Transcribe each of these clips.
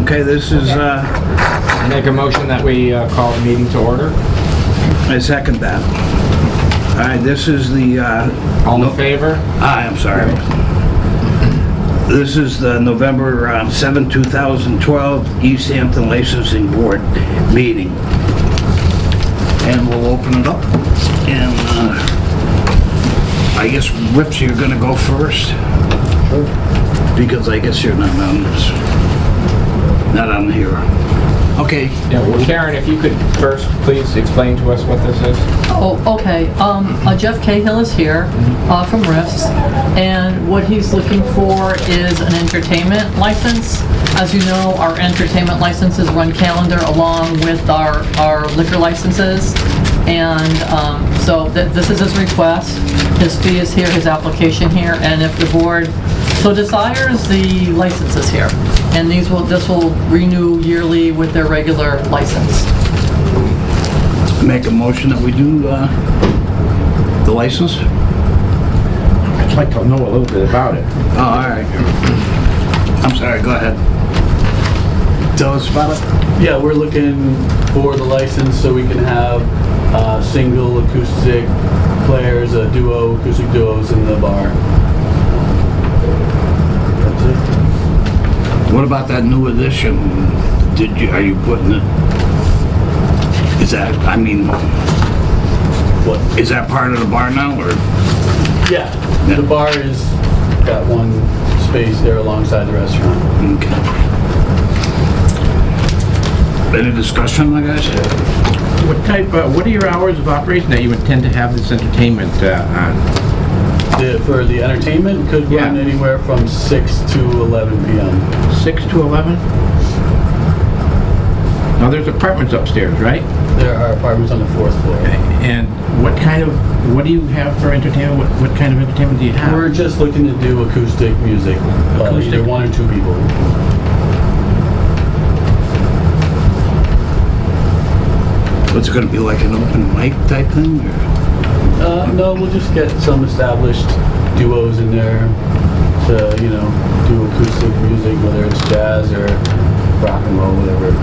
Okay, this is, Make a motion that we call the meeting to order. I second that. All right, this is the, All in favor? I'm sorry. This is the November 7, 2012 Easthampton Licensing Board meeting. And we'll open it up. And I guess, Rips, you're gonna go first? Sure. Because I guess you're not on this. Not on here. Okay. Yeah, well, Karen, if you could first please explain to us what this is. Oh, okay. Jeff Cahill is here from Riffs, and what he's looking for is an entertainment license. As you know, our entertainment licenses run calendar along with our liquor licenses, and so this is his request. His fee is here, his application here, and if the board so desires, the license is here, and this will renew yearly with their regular license. Make a motion that we do the license? I'd like to know a little bit about it. Oh, all right. I'm sorry, go ahead. Tell us about it. Yeah, we're looking for the license so we can have single acoustic players, acoustic duos in the bar. That's it. What about that new edition? Are you putting it? Is that, I mean, What? is that part of the bar now, or? Yeah, Yeah. the bar is got one space there alongside the restaurant. Okay. Any discussion, I guess? What are your hours of operation that you intend to have this entertainment on? For the entertainment, could run Yeah. anywhere from 6 to 11 p.m. 6 to 11? Now there's apartments upstairs, right? There are apartments on the 4th floor. And what do you have for entertainment? What kind of entertainment do you have? We're just looking to do acoustic music, Acoustic? either one or two people. What's it gonna be, like an open mic type thing, or? No, we'll just get some established duos in there to, do acoustic music, whether it's jazz or rock and roll, whatever.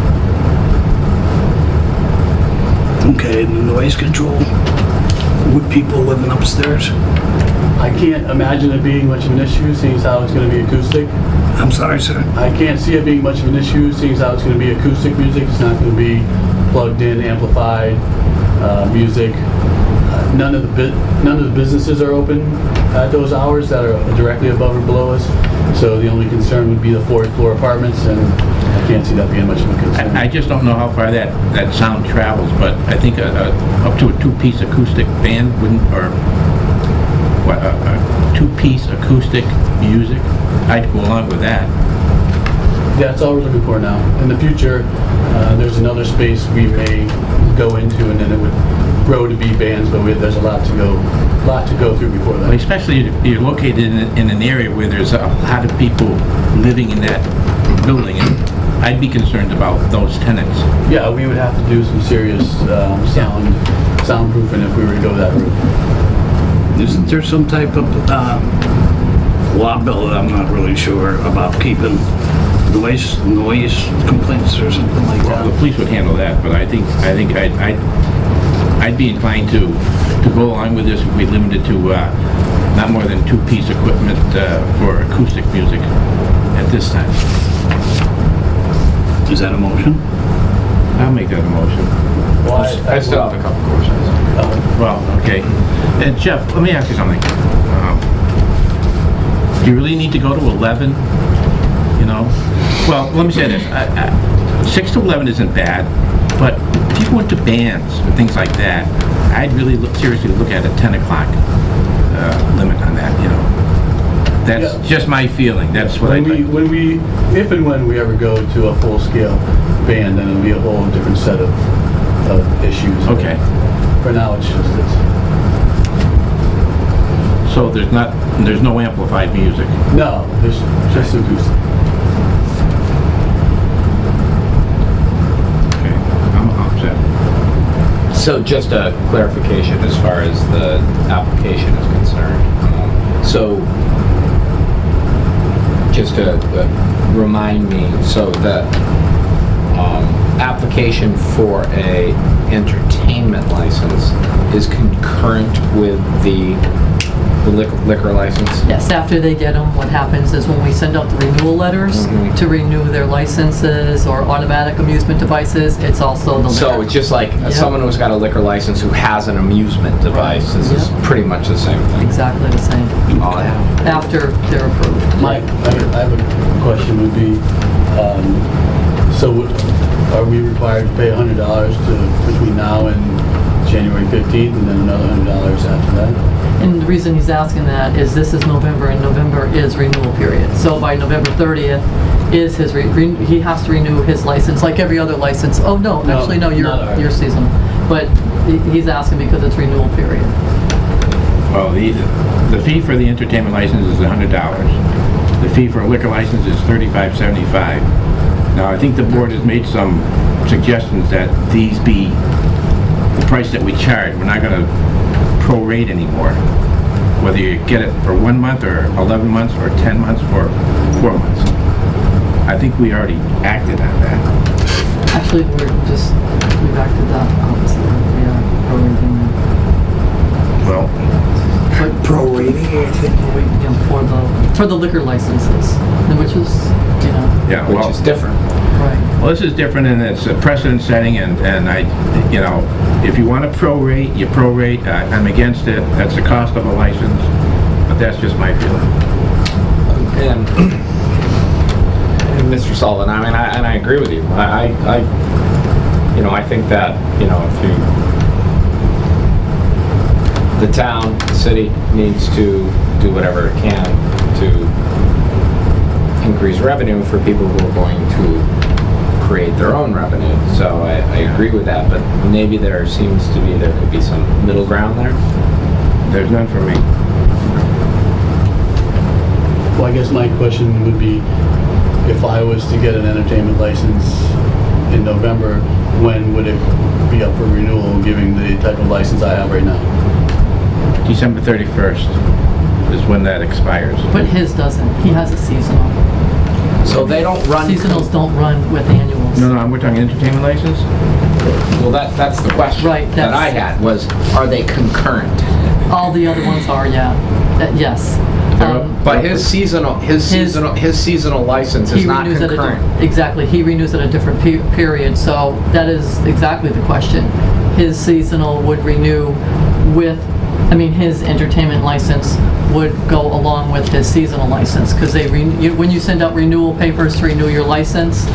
Okay, and the noise control with people living upstairs? I can't imagine it being much of an issue, seeing as how it's going to be acoustic. I'm sorry, sir. I can't see it being much of an issue, seeing as how it's going to be acoustic music. It's not going to be plugged in, amplified music. None of the businesses are open at those hours that are directly above or below us. So the only concern would be the 4th floor apartments, and I can't see that being much of a concern. I just don't know how far that sound travels, but I think up to a two-piece acoustic band wouldn't, or what, a two-piece acoustic music, I'd go along with that. Yeah, that's all we're looking for now. In the future, there's another space we may go into, and then it would grow to be bands, but there's a lot to go through before that. Well, especially if you're located in an area where there's a lot of people living in that building, and I'd be concerned about those tenants. Yeah, we would have to do some serious soundproofing if we were to go that route. Isn't there some type of law bill that I'm not really sure about keeping noise complaints or something like Well, the that? police would handle that, but I think I'd be inclined to go along with this if we limited to not more than two-piece equipment for acoustic music at this time. Is that a motion? I'll make that a motion. Well, I still have a couple questions. Well, okay. And Jeff, let me ask you something. Do you really need to go to 11? Well, let me say this. 6 to 11 isn't bad, but if you go into bands and things like that, I'd really seriously look at a 10 o'clock limit on that, That's just my feeling. That's what I think. If and when we ever go to a full-scale band, then it'll be a whole different set of issues. Okay. For now, it's just this. So there's no amplified music. No, there's just acoustic. Okay. I'm upset. So just a clarification as far as the application is concerned. So just to remind me, so the application for a entertainment license is concurrent with the liquor license? Yes, after they get them, what happens is when we send out the renewal letters to renew their licenses or automatic amusement devices, it's also the liquor. So it's just like Yep. someone who's got a liquor license who has an amusement device. This is Yep. pretty much the same thing. Exactly the same, Oh, yeah. after they're approved. Mike, I have a question would be, are we required to pay $100 between now and January 15th and then another $100 after that? And the reason he's asking that is this is November, and November is renewal period. So by November 30th is his, he has to renew his license, like every other license. Oh, no, No, actually, no, not ours. you're seasonal. But he's asking because it's renewal period. Well, the fee for the entertainment license is $100. The fee for a liquor license is $35.75. Now, I think the board has made some suggestions that these be the price that we charge. We're not going to prorate anymore. Whether you get it for 1 month or 11 months or 10 months or 4 months. I think we already acted on that. Actually, we've acted that opposite. We are prorating Well, that. Prorating, I think. For the liquor licenses, which is, yeah, Which well, is different. right. well, this is different and it's a precedent setting and I, if you want to prorate, you prorate. I'm against it. That's the cost of a license, but that's just my feeling. And Mr. Sullivan, I mean, I agree with you. I think that, if the town, the city needs to do whatever it can to increase revenue for people who are going to create their own revenue. So I agree with that, but maybe there could be some middle ground there. There's none for me. Well, I guess my question would be, if I was to get an entertainment license in November, when would it be up for renewal, given the type of license I have right now? December 31st is when that expires. But his doesn't. He has a seasonal. So they don't run. Seasonals don't run with annuals. No, we're talking entertainment license? Well, that's the question Right, that I had was, are they concurrent? All the other ones are, yeah. Yes. But his seasonal license is not renews concurrent. Exactly, he renews at a different period, so that is exactly the question. His seasonal would renew with, his entertainment license would go along with his seasonal license, because when you send out renewal papers to renew your license,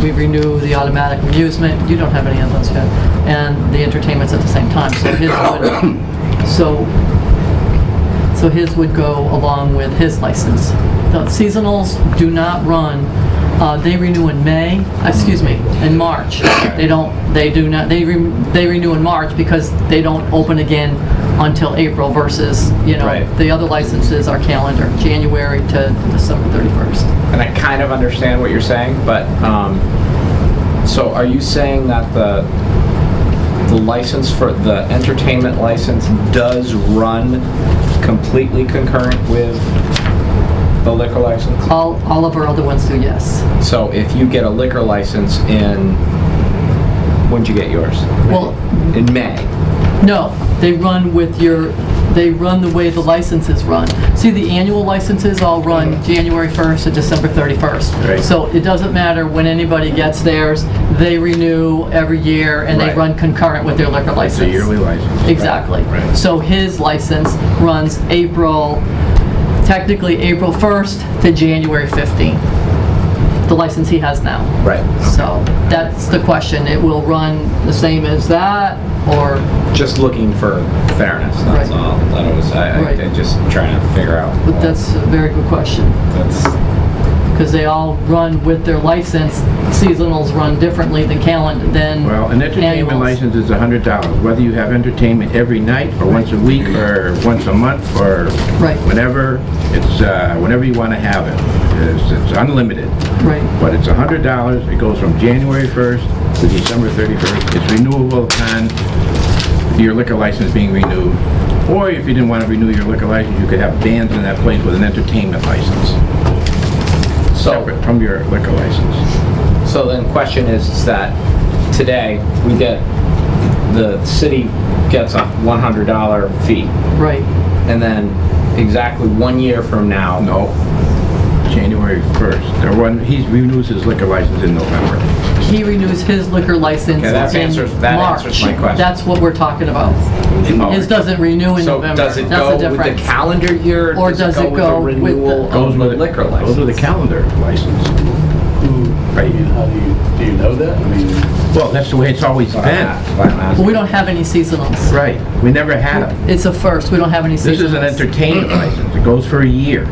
we renew the automatic amusement, you don't have any of those yet, and the entertainment's at the same time, so his would, so his would go along with his license. The seasonals do not run, they renew in in March. They renew in March because they don't open again until April versus, Right. the other licenses are calendar, January to December 31st. And I kind of understand what you're saying, but so are you saying that the license for the entertainment license does run completely concurrent with the liquor license? All of our other ones do, yes. So if you get a liquor license when'd you get yours? Well, In May. no, they run the way the licenses run. See, the annual licenses all run January 1st to December 31st. Right. So it doesn't matter when anybody gets theirs, they renew every year and they Right. run concurrent with their liquor license. It's a yearly license. Exactly. Right. So his license runs technically April 1st to January 15th. The license he has now. Right. So that's the question. It will run the same as that, or Just looking for fairness, that's Right. all. Right. I'm just trying to figure out. but that's a very good question. Because they all run with their license. Seasonals run differently than Well, an entertainment annuals. license is $100, whether you have entertainment every night, or once a week, or once a month, or Right. whenever. It's whenever you want to have it. It's unlimited, Right. but it's $100. It goes from January 1st to December 31st. It's renewable upon your liquor license being renewed. Or if you didn't want to renew your liquor license, you could have bands in that place with an entertainment license. separate from your liquor license. So then question is that today the city gets a $100 fee, Right. and then exactly 1 year from now. No, January 1st. He renews his liquor license in November. He renews his liquor license Okay, that in answers March. my question. That's what we're talking about. His doesn't renew in So November. does it That's go the with the difference. calendar year, Or does it go with the with renewal the- of the liquor license? Goes with the calendar license. I mean, how do you know that? I mean, Well, that's the way it's always been. Well, we don't have any seasonals. Right, we never had them. It's a first. We don't have any seasonals. This is an entertainment license. It goes for a year.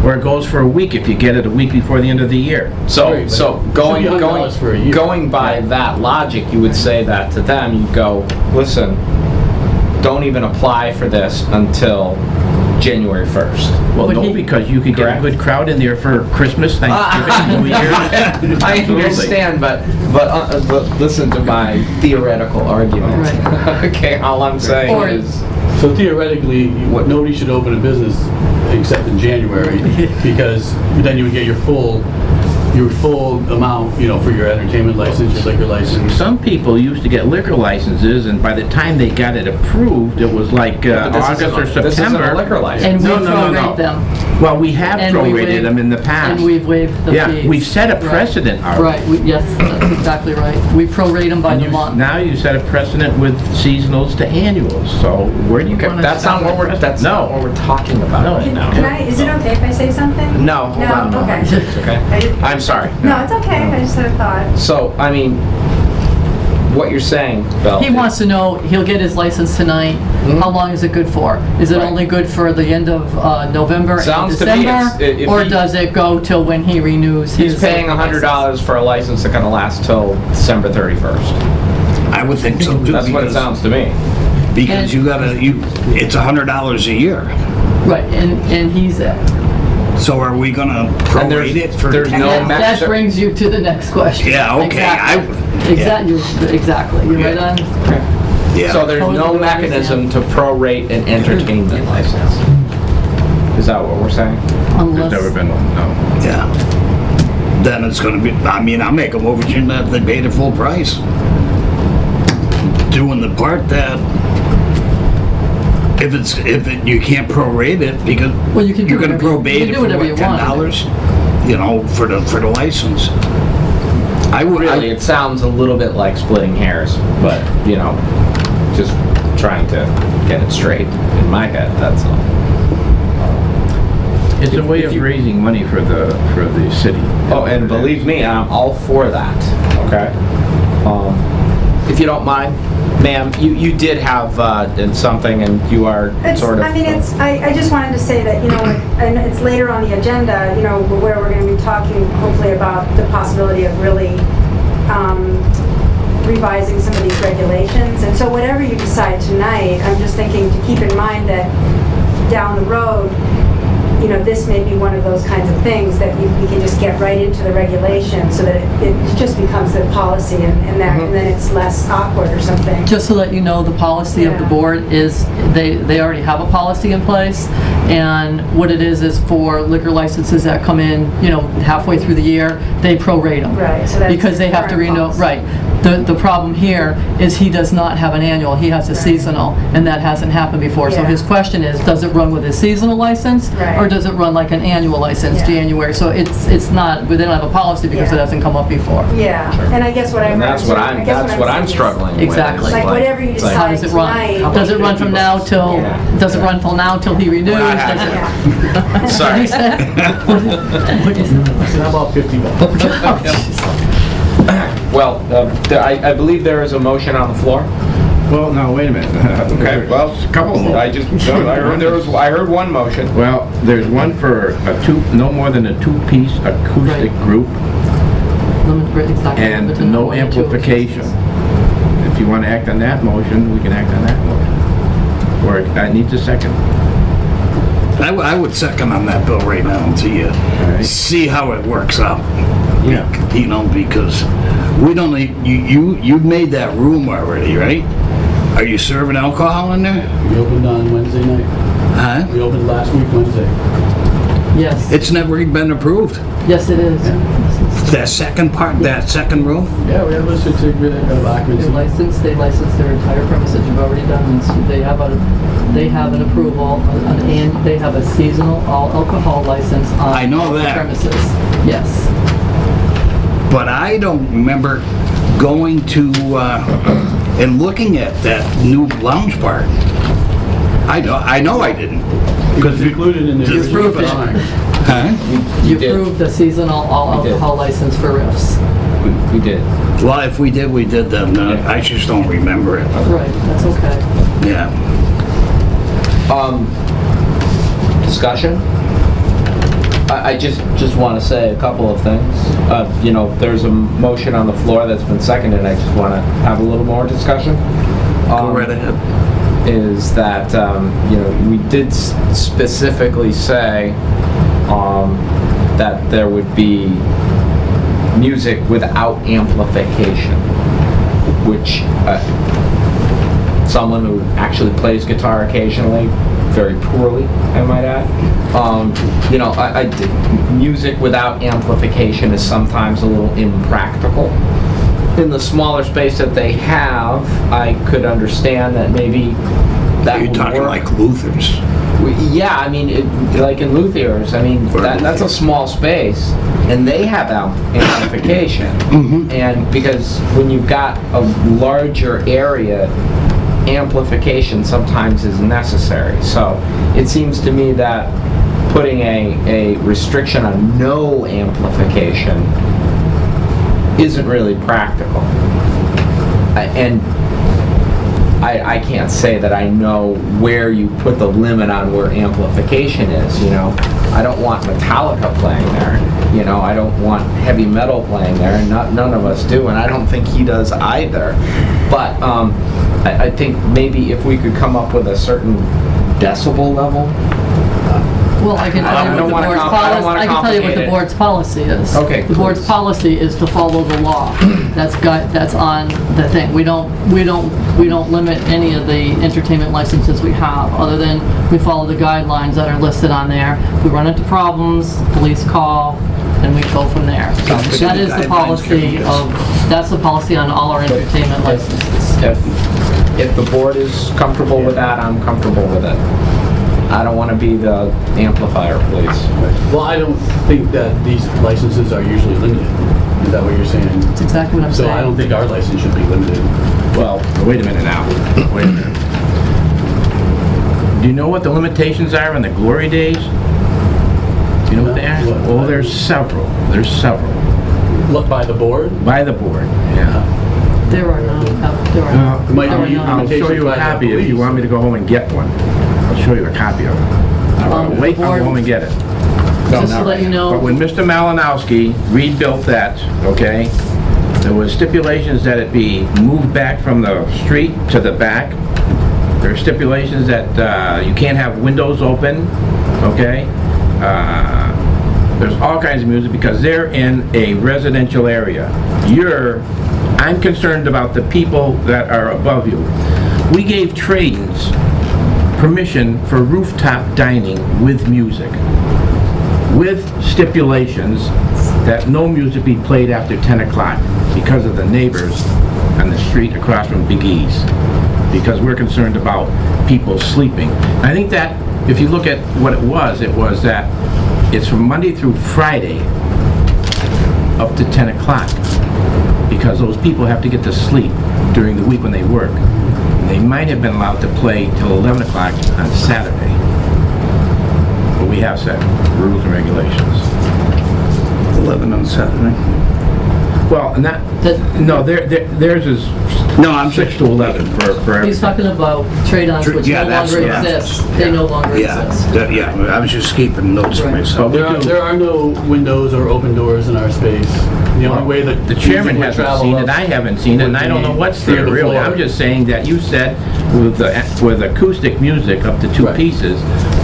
Or it goes for a week if you get it a week before the end of the year. So Right, but so it going should be $100 for a year. going by that logic, you would say that to them. You'd go, listen, don't even apply for this until January 1st. Well, But no, he- because you could get a Correct. good crowd in there for Christmas, Thanksgiving, New Year's. I Absolutely. understand, but listen to my theoretical argument. Right. Okay, all I'm saying Or- is. so theoretically, nobody should open a business except in January, because then you would get your full amount, for your entertainment license, your liquor license. Some people used to get liquor licenses, and by the time they got it approved, it was like But this August isn't or a- September. This isn't a liquor license. And we No, no, no, no. prorate them. Well, we have And we prorated waive- them in the past. And we've waived the Yeah, fees. we've set a Right. precedent already. Right, yes, that's exactly right. We prorate them by And the you- month. Now you set a precedent with seasonals to annuals, so where do you Okay, want to... that's not what we're talking about No. right now. Can I, is it okay if I say something? No, hold on. No, okay. It's okay. I'm sorry. No, it's okay, I just had a thought. So, I mean, what you're saying, Bill. He wants to know, he'll get his license tonight, how long is it good for? Is it Right. only good for the end of November and Sounds to me December? it's- if Or he- does it go till when he renews his? He's paying liquor license? $100 for a license that's gonna last till December 31st. I would think so too. That's what it because- sounds to me. Because it's $100 a year. Right, and he's, So are we gonna And there's- prorate it for? there's no that max- brings you to the next question. Yeah, okay, Exactly, you're right on. Yeah. So there's no Totally mechanism to prorate an entertainment license. Is that what we're saying? There's never Unless, been one, no. Yeah. Then it's gonna be, I'll make a motion that they pay the full price. Doing the part that, you can't prorate it, because Well, you can do you're gonna whatever- you probate can it do for whatever what, you want. $10? For the license. I would, Really, it sounds a little bit like splitting hairs, but, just trying to get it straight in my head, that's all. It's a way of raising money for the city. Oh, and believe me, I'm all for that, okay? If you don't mind, ma'am, you did have something, and you are sort of... I just wanted to say that, and it's later on the agenda, where we're going to be talking hopefully about the possibility of really revising some of these regulations. And so whatever you decide tonight, I'm just thinking to keep in mind that down the road, this may be one of those kinds of things that we can just get right into the regulation so that it just becomes the policy and then it's less awkward or something. just to let you know, the policy of the Yeah. board is, they already have a policy in place, and what it is for liquor licenses that come in, halfway through the year, they prorate them. Right, so that's Because they have to current renew, policy. right. The problem here is he does not have an annual, he has a seasonal, and that hasn't happened before. So Yeah. his question is, does it run with his seasonal license? Right. Or does it run like an annual license, Yeah. January? So it's not, we don't have a policy because it Yeah. hasn't come up before. Yeah, and I guess what And that's what I'm saying is, struggling with. Exactly. is like whatever you it's like- How decide does it run? tonight. Does it run from now till, Yeah. does it run till now till he renews? not Does it- Yeah. Sorry. What is it? How about $50? Well, I believe there is a motion on the floor. Well, no, wait a minute. Okay, well, a couple of them. I heard one motion. Well, there's one for no more than a two-piece acoustic Right. group, Exactly. and But no more than two amplification. occasions. If you want to act on that motion, we can act on that motion. Or I need a second. I would second on that bill right now until you right. see how it works out. Yeah. Because we don't, you've made that room already, right? Are you serving alcohol in there? We opened on Wednesday night. Huh? We opened last week Wednesday. Yes. It's never even been approved. Yes, it is. That second part, that second room? Yeah, we have a certificate of They're occupancy. licensed, they license their entire premises, you've already done this. They have an approval, and they have a seasonal all alcohol license on I know that. premises. Yes. But I don't remember going to, and looking at that new lounge bar. I know I didn't. Because it's included in the You original approved it. design. Huh? You did. approved the seasonal all We did. alcohol license for Riffs. We did. Well, if we did, we did then. I just don't remember it. Right, that's okay. Yeah. Discussion? I just want to say a couple of things. You know, there's a motion on the floor that's been seconded. I just want to have a little more discussion. Go right ahead. Is that, you know, we did specifically say that there would be music without amplification, which someone who actually plays guitar occasionally, very poorly, I might add. You know, music without amplification is sometimes a little impractical. In the smaller space that they have, I could understand that maybe that You're would talking work. like Luther's. Yeah, I mean, like in Luthier's, I mean, that's a small space, and they have amplification. And because when you've got a larger area, amplification sometimes is necessary. So it seems to me that putting a restriction on no amplification isn't really practical. I can't say that I know where you put the limit on where amplification is, you know. I don't want Metallica playing there, you know. I don't want heavy metal playing there, and none of us do, and I don't think he does either. But I think maybe if we could come up with a certain decibel level. Well, I can tell you what the board's policy, I can tell you what the board's policy is. Okay, The board's please. policy is to follow the law. That's on the thing. We don't limit any of the entertainment licenses we have, other than we follow the guidelines that are listed on there. If we run into problems, police call, and we go from there. That is the policy that's the policy on all our entertainment licenses. If the board is comfortable with that, I'm comfortable with it. I don't want to be the amplifier, please. Well, I don't think that these licenses are usually limited. Is that what you're saying? That's exactly what I'm So saying. I don't think our license should be limited. Well, wait a minute now. Wait a minute. Do you know what the limitations are on the glory days? Do you know what they are? What? Well, there's several. There's several. Look by the board. By the board, yeah. There are none. There are none. It might There are be none. I'll show you a by the copy if you police. want me to go home and get one. I'll show you a copy of it. Wait, I'll go home and get it. Just to let you know. But when Mr. Malinowski rebuilt that, okay, there was stipulations that it be moved back from the street to the back. There are stipulations that you can't have windows open, okay? There's all kinds of music because they're in a residential area. I'm concerned about the people that are above you. We gave trades permission for rooftop dining with music, with stipulations that no music be played after 10 o'clock because of the neighbors on the street across from Big E's, because we're concerned about people sleeping. I think that if you look at what it was that it's from Monday through Friday up to 10 o'clock, because those people have to get to sleep during the week when they work. They might have been allowed to play till 11 o'clock on Saturday. But we have set rules and regulations. 11 on Saturday. Well, not, no, theirs is No, I'm 6 to 11 for everything. He's talking about trade-ons which Yeah, no that's- longer yeah. exist. They no longer exist. Yeah, I was just keeping notes for Right. myself. There are no windows or open doors in our space. The only way that The chairman music would hasn't travel seen up it, I haven't seen it, and I don't know what's through there the really. floor. I'm just saying that you said with acoustic music up to 2 Right. pieces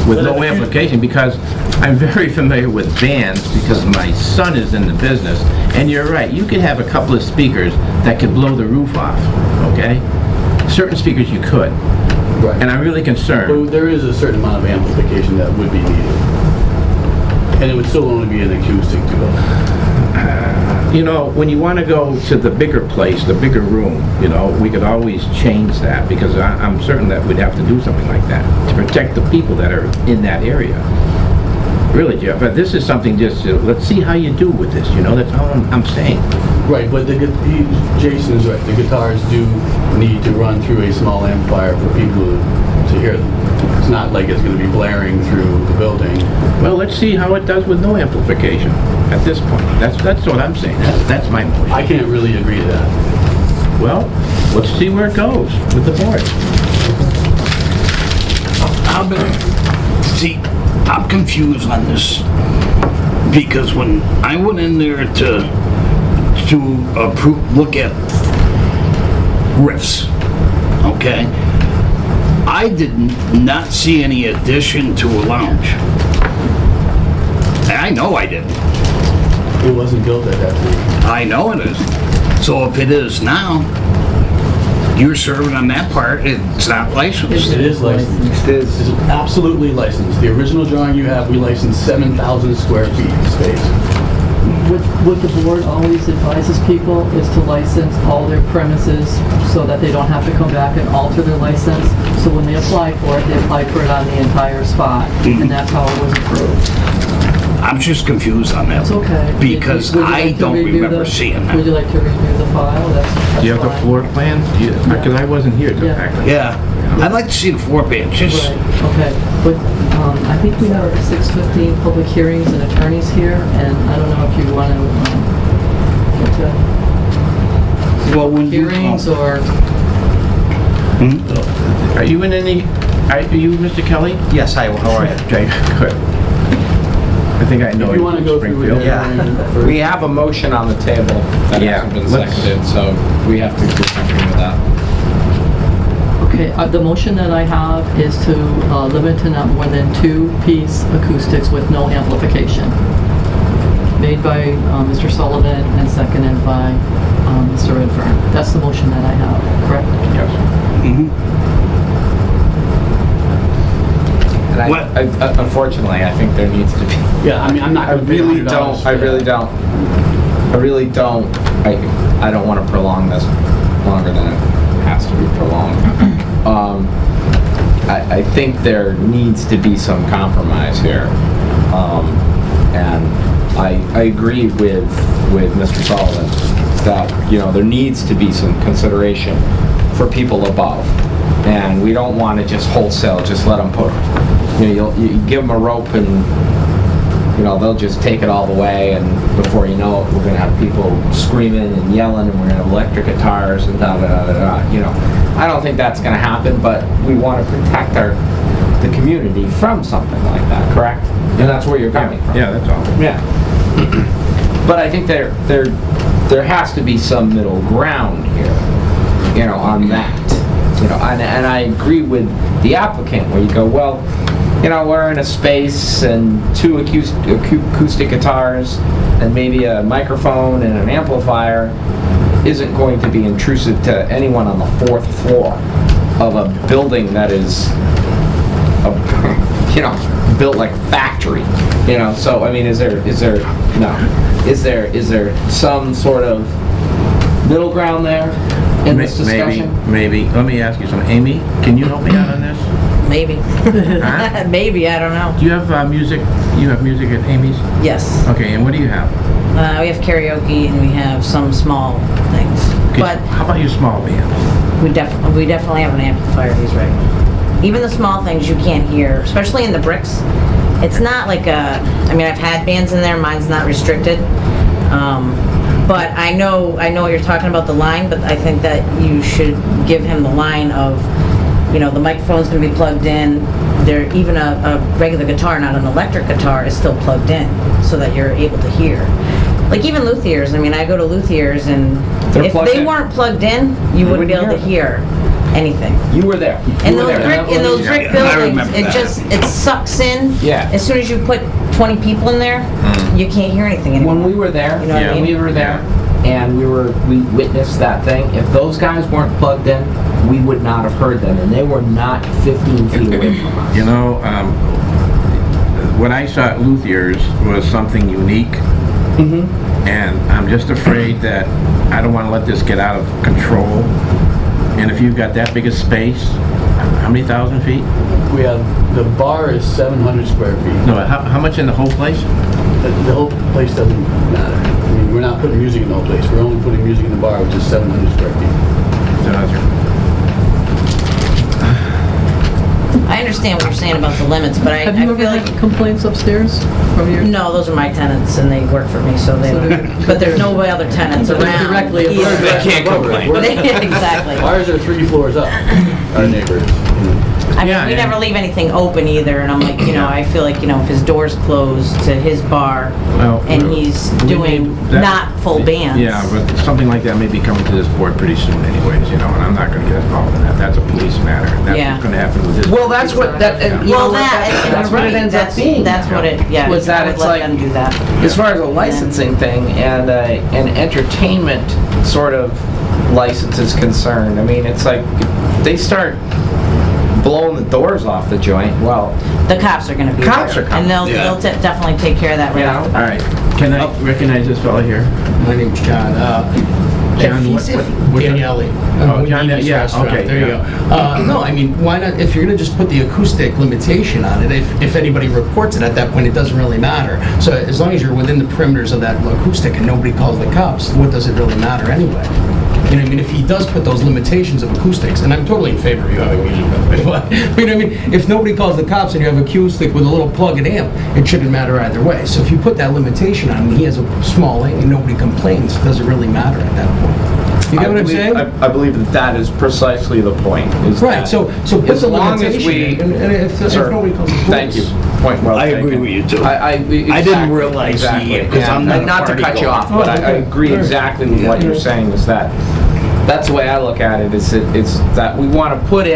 with no amplification, because I'm very familiar with bands because my son is in the business, and you're right, you could have a couple of speakers that could blow the roof off, okay? Certain speakers you could, Right. and I'm really concerned. But there is a certain amount of amplification that would be needed. And it would still only be an acoustic to it. You know, when you want to go to the bigger place, the bigger room, you know, we could always change that, because I'm certain that we'd have to do something like that to protect the people that are in that area. Really, Jeff, but this is something just, let's see how you do with this, you know, that's all I'm saying. Right, but Jason is right. The guitars do need to run through a small amplifier for people to hear them. It's not like it's going to be blaring through the building. Well, let's see how it does with no amplification at this point. That's what I'm saying. That's my motion. I can't really agree to that. Well, let's see where it goes with the board. See, I'm confused on this, because when I went in there to look at riffs, okay, I did not see any addition to a lounge. I know I didn't. It wasn't built at that time. I know it isn't. So if it is now, you're serving on that part, it's not licensed. It is licensed. It is absolutely licensed. The original drawing you have, we licensed 7,000 square feet of space. What the board always advises people is to license all their premises so that they don't have to come back and alter their license. So when they apply for it, they applied for it on the entire spot, and that's how it was approved. I'm just confused on that. It's okay. Because Would you I like to don't review remember the- seeing that. Would you like to review the file? That's Do you have the fine. floor plans? Because I wasn't here to Yeah. back then. Yeah, I'd like to see the floor plan, just, Right, okay. But I think we have 6:15 public hearings and attorneys here, and I don't know if you want to get to well, when you... hearings or... Are you in any, are you Mr. Kelly? Yes, hi, how are you? Okay, good. I think I know If you want to go through Springfield. it. Yeah. We have a motion on the table that Yeah, hasn't been let's- seconded, so we have to do something with that. Okay, the motion that I have is to limit to not more than 2-piece acoustics with no amplification. Made by Mr. Sullivan and seconded by Mr. Redfern. That's the motion that I have, correct? Yes. And What? unfortunately, I think there needs to be. Yeah, I mean, I'm not I going to pay really $100 don't. for I that. really don't. I really don't. I don't want to prolong this longer than it has to be prolonged. I think there needs to be some compromise here, and I agree with Mr. Sullivan that there needs to be some consideration for people above, and we don't want to just wholesale just let them put. You give them a rope and they'll just take it all the way, and before you know it, we're going to have people screaming and yelling, and we're going to have electric guitars and da da da da da. I don't think that's going to happen, but we want to protect the community from something like that, correct? And that's where you're coming from. Yeah, that's all. Yeah. But I think there has to be some middle ground here, on that. And I agree with the applicant where you go, well, we're in a space and 2 acoustic guitars and maybe a microphone and an amplifier isn't going to be intrusive to anyone on the 4th floor of a building that is, built like a factory. So I mean, is there some sort of middle ground there in this discussion? Maybe. Let me ask you something. Amy, can you help me out on this? Maybe. Huh? Maybe, I don't know. Do you have music? You have music at Amy's? Yes. Okay, and what do you have? We have karaoke and we have some small things. Okay, But how about your small band? we definitely have an amplifier, he's right. Even the small things you can't hear, especially in the bricks. It's not like I've had bands in there, mine's not restricted. But I know what you're talking about, the line, but I think that you should give him the line of, the microphone's gonna be plugged in. There, even a regular guitar, not an electric guitar, is still plugged in so that you're able to hear. Like even luthiers, I go to luthiers and They're if plugged they in. weren't plugged in, you wouldn't be able to hear anything. You were there. In those brick I buildings, remember that. it sucks in. Yeah. As soon as you put 20 people in there, you can't hear anything anymore. When we were there, You know what I mean? we were there, and we witnessed that thing. If those guys weren't plugged in, we would not have heard them, and they were not 15 feet away from us. what I saw at Luthier's was something unique. And I'm just afraid that I don't want to let this get out of control. And if you've got that big a space, how many thousand feet? We have, the bar is 700 square feet. No, how much in the whole place? The whole place doesn't matter. I mean, we're not putting music in the whole place. We're only putting music in the bar, which is 700 square feet. So that's- I understand what you're saying about the limits, but I Have you ever feel like... had complaints upstairs from your? No, those are my tenants, and they work for me, so they don't. But there's no other tenants So they're around. directly either. above. They can't complain. Exactly. Ours are 3 floors up, our neighbors. I mean, Yeah, we yeah. never leave anything open either, and I'm like, you know, I feel like, you know, if his door's closed to his bar, Well, and he's we doing need that- not full bands. Yeah, but something like that may be coming to this board pretty soon anyways, you know, and I'm not gonna get involved in that. That's a police matter. That's Yeah. what's gonna happen with this. Well, that's what, that, and you know Well, what, that, that's what it ends up being. That's what it, yeah, Was that I would it's let like- them do that. As far as a licensing thing and an entertainment sort of license is concerned, I mean, it's like, if they start blowing the doors off the joint, well, The cops are gonna be Cops there, are coming. and they'll definitely take care of that right You off the know? All bat. right, can I recognize this fellow here? My name's John. John, Daniele. John, yeah, Restaurant. okay, There you yeah. go. No, I mean, why not, if you're gonna just put the acoustic limitation on it, if anybody reports it at that point, it doesn't really matter. So as long as you're within the perimeters of that acoustic and nobody calls the cops, what does it really matter anyway? You know what I mean? If he does put those limitations of acoustics, and I'm totally in favor of you having music, by the way, but, you know what I mean? If nobody calls the cops and you have acoustic with a little plug-in amp, it shouldn't matter either way. So if you put that limitation on him, he has a small thing and nobody complains, does it really matter at that point? You get what I'm saying? I believe that is precisely the point. Is Right, that so put as the long as limitation we, in, and if Sir, nobody comes to thank you. police. Point well I taken. agree with you too. I didn't didn't realize exactly. because I'm not And not to a cut party you off, goer. but I agree Sure. exactly with what you're saying. Is that that's the way I look at it. It's that we want to put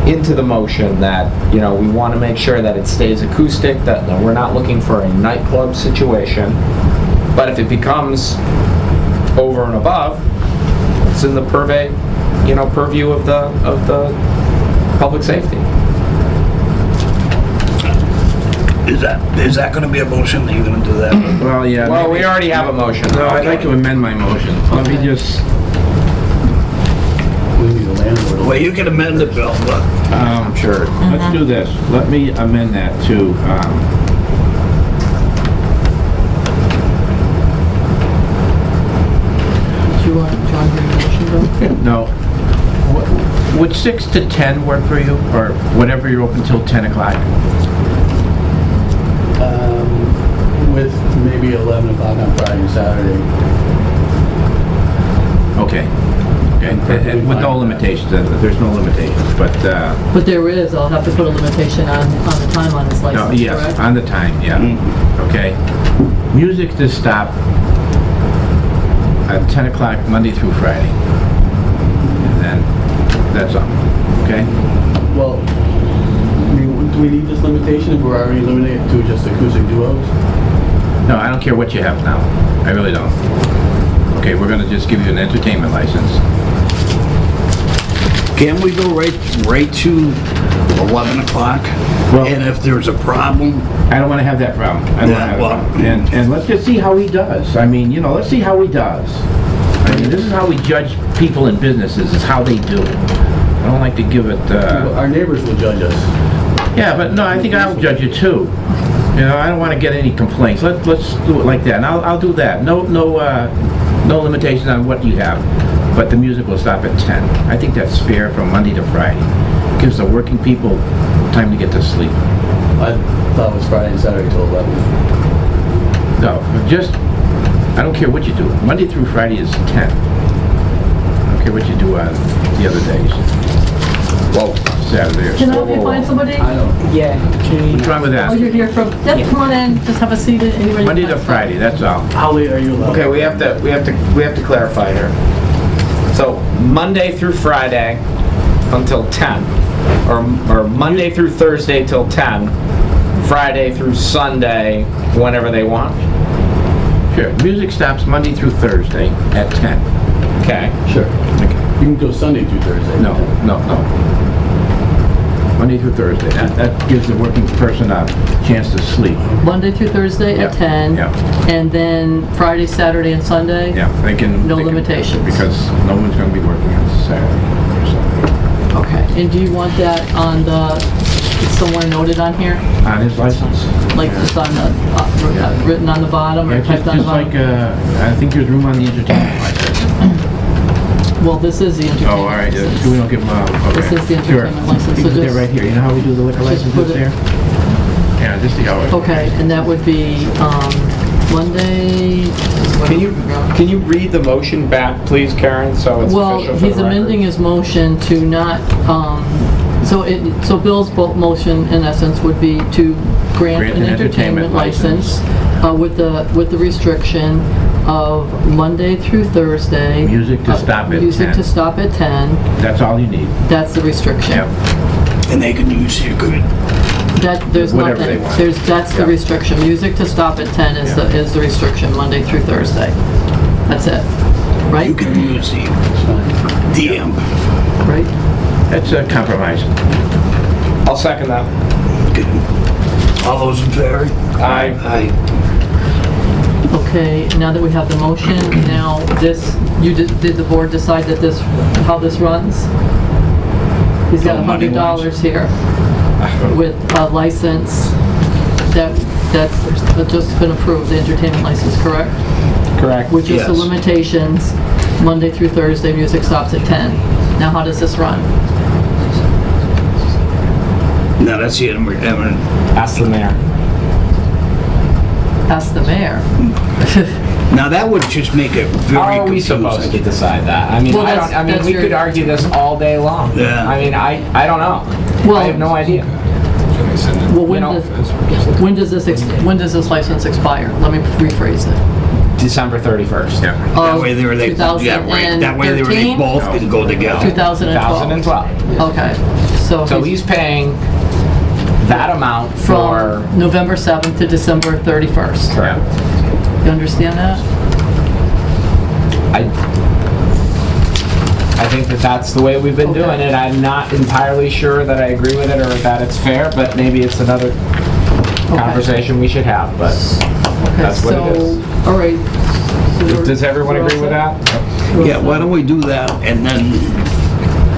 into the motion that, you know, we want to make sure that it stays acoustic, that we're not looking for a nightclub situation. But if it becomes over and above, it's in the purview of the public safety. Is that gonna be a motion that you're gonna do that? Well, yeah. Well, maybe- we already have a motion. No, I'd like to amend my motion. Let me just, We need a landlord. Well, you can amend the bill, but I'm sure. let's do this. Let me amend that to, Do you want John to make a motion, Bill? no. Would 6 to 10 work for you? Or whatever you're open till 10 o'clock? With maybe 11 o'clock on Friday and Saturday. Okay. Okay. perfectly And with no fine with that. limitations, there's no limitations, but, But there is, I'll have to put a limitation on the time on his no, license, yes, correct? on the time, yeah. Okay. Music to stop at 10 o'clock Monday through Friday. And then, that's all, okay? Well, I mean, do we need this limitation if we're already limiting it to just acoustic duos? No, I don't care what you have now. I really don't. Okay, we're gonna just give you an entertainment license. can we go right to 11 o'clock? Well- And if there's a problem, I don't wanna have that problem. I don't wanna Yeah, have well- that problem. And let's just see how he does. I mean, you know, let's see how he does. I mean, this is how we judge people in businesses, is how they do. I don't like to give it, Our neighbors will judge us. yeah, but no, I think I'll judge you too. You know, I don't wanna get any complaints. Let's do it like that, and I'll do that. No limitations on what you have, but the music will stop at 10. I think that's fair from Monday to Friday. Gives the working people time to get to sleep. I thought it was Friday and Saturday till 11. No, just, I don't care what you do. Monday through Friday is 10. I don't care what you do on the other days. Well, Saturday or Can I so. help you find somebody? I don't. Yeah. What's wrong with Oh, that? you're here from, yep, come on in, just have a seat, and you're ready. Monday to Friday, that's all. How late are you allowed? Okay, we have to clarify here. So Monday through Friday until 10, or Monday through Thursday till 10, Friday through Sunday whenever they want. Sure, music stops Monday through Thursday at 10. Okay. Sure. Okay. You can go Sunday through Thursday. No. Monday through Thursday. That gives the working person a chance to sleep. Monday through Thursday Yeah, at 10. yeah. And then Friday, Saturday, and Sunday? Yeah, they can... No they can- limitations. Because no one's going to be working on Saturday or Sunday. Okay. And do you want that on the, somewhere noted on here? On his license? Like just on the, written on the bottom Yeah, or typed on the just like, bottom? I think there's room on the entertainment license. Well, this is the entertainment Oh, all right, license. so we don't give them okay. This is the Sure. entertainment license, We so put that just- right here. You know how we do the liquor just licenses put it- there? Yeah, just the hours. Okay, and that would be, Monday... Can you read the motion back, please, Karen, so it's Well, official for he's the record? amending his motion to not, so Bill's motion in essence would be to grant an entertainment license with the restriction of Monday through Thursday. Music to stop at 10. Music to stop at 10. That's all you need. That's the restriction. Yep. And they can use your good. There's Whatever nothing, they want. that's the Yeah. restriction. Music to stop at 10 is Yeah. the restriction, Monday through Thursday. That's it, You right? can use the amp. Right? That's a compromise. I'll second that. Good. All those in favor? Aye. Aye. Okay, now that we have the motion, now this, did the board decide that this, how this runs? He's got No money $100 here with a license that's just been approved, the entertainment license, correct? Correct. With just the Yes. limitations, Monday through Thursday, music stops at 10. Now, how does this run? Now, that's the end. Ask the mayor. Ask the mayor. Now, that would just make it very How are we confusing. supposed to decide that? I mean, Well, I that's- don't, I mean, that's we your- could argue this all day long. Yeah. I mean, I don't know. Well- I have no idea. Well, when know, does this license expire? Let me rephrase it. December 31st. Yeah. That way they were, yeah, right. That way they were, they 2013? both can go together. 2012. 2012. Okay, So he's paying that amount for... from November 7th to December 31st. Correct. You understand that? I think that that's the way we've been Okay. doing it. I'm not entirely sure that I agree with it or that it's fair, but maybe it's another conversation we should have, but Okay, that's what it is. All right. So we're- Does everyone we're agree all with set? that? Yeah, why don't we do that, and then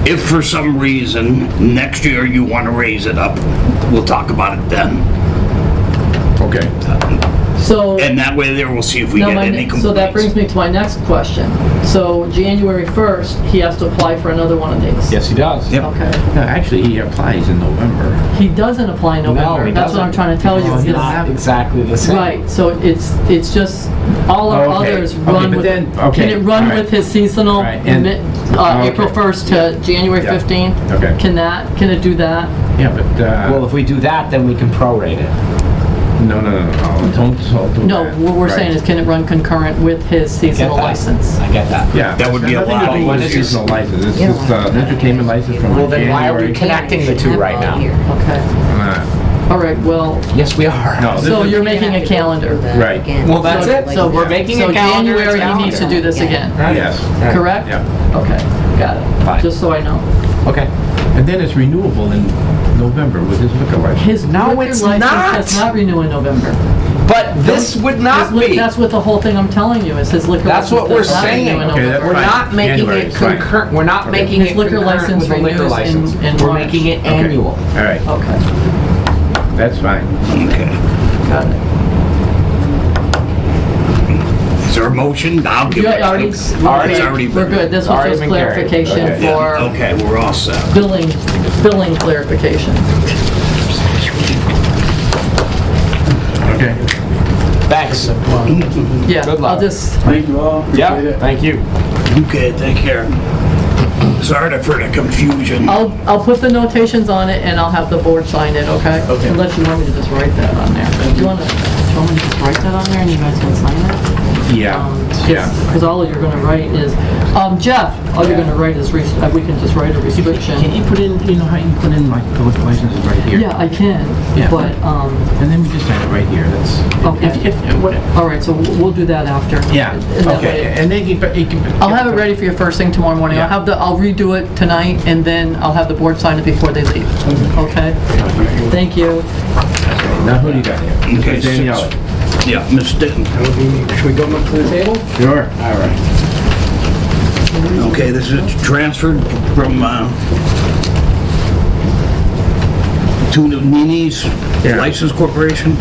if for some reason next year you want to raise it up, we'll talk about it then. Okay. So. And that way there, we'll see if we Now, get any so that brings complaints. me to my next question. So January 1st, he has to apply for another one of these? Yes, he does. Yep. Okay. No, actually, he applies in November. He doesn't apply in November. he That's what I'm doesn't. trying to tell you. Oh, It's he His- not exactly the same. Right, so it's just, all our Oh, okay. others Okay, run but with, then- can okay, it run all right. with his seasonal, Right, and- okay. April 1st to January Yeah. 15th? Okay. Can it do that? Yeah, but, Well, if we do that, then we can prorate it. no, don't do No, that. what we're Right. saying is, can it run concurrent with his Get seasonal that. license? I get that. Yeah. That would be Nothing to allowed. do with What is this? seasonal license. It's just an entertainment license from Well, then why are we January. connecting the two right now? Okay, all right, well, Yes, we are. No, this so is- you're making a calendar. Right. Well, that's So- it. so we're making So a calendar. January, it's he needs to calendar. do this again, Yes. correct? Yeah. Okay, got Fine. it, just so I know. Okay. And then it's renewable in November with his liquor license. His No, liquor it's license not. does not renew in November. But this would not be. That's what the whole thing I'm telling you, is his liquor That's license what we're does not saying. renew in Okay, November. We're Fine. not making January, it fine. concurrent. We're not Okay. making His it liquor concurrent license with the liquor renews license. in We're March. making it Okay. annual. All right, Okay, that's fine. Okay. got it. Is there a motion? I'll give You it. already, It's we're already good. We're been. good, this was Already just been carried. clarification Okay. Yeah, for okay, we're all set. billing clarification. Okay. Thanks. Yeah, Good luck. I'll just, Thank you all. Appreciate Yeah, it. thank you. Okay, take care. Sorry for the confusion. I'll put the notations on it and I'll have the board sign it, okay? Okay. Unless you want me to just write that on there. Do you want me to just write that on there and you guys can sign it? Yeah, yeah. Because all you're gonna write is, Jeff, all you're gonna write is, we can just write a restriction. Can you put in, you know how you put in like the licenses right here? Yeah, I can, Yeah. but, And then we just sign it right here, that's... Okay. Whatever. all right, so we'll do that after. Yeah, And that okay, way- and then you can... I'll have it ready for you first thing tomorrow morning. Yeah. I'll redo it tonight, and then I'll have the board sign it before they leave. Okay? Thank you. Now who do you got here? Okay, Danielle. Yeah, Mr. Should we go up to the table? Sure. All right. Okay, this is transferred from, to Nini's Yeah. License Corporation?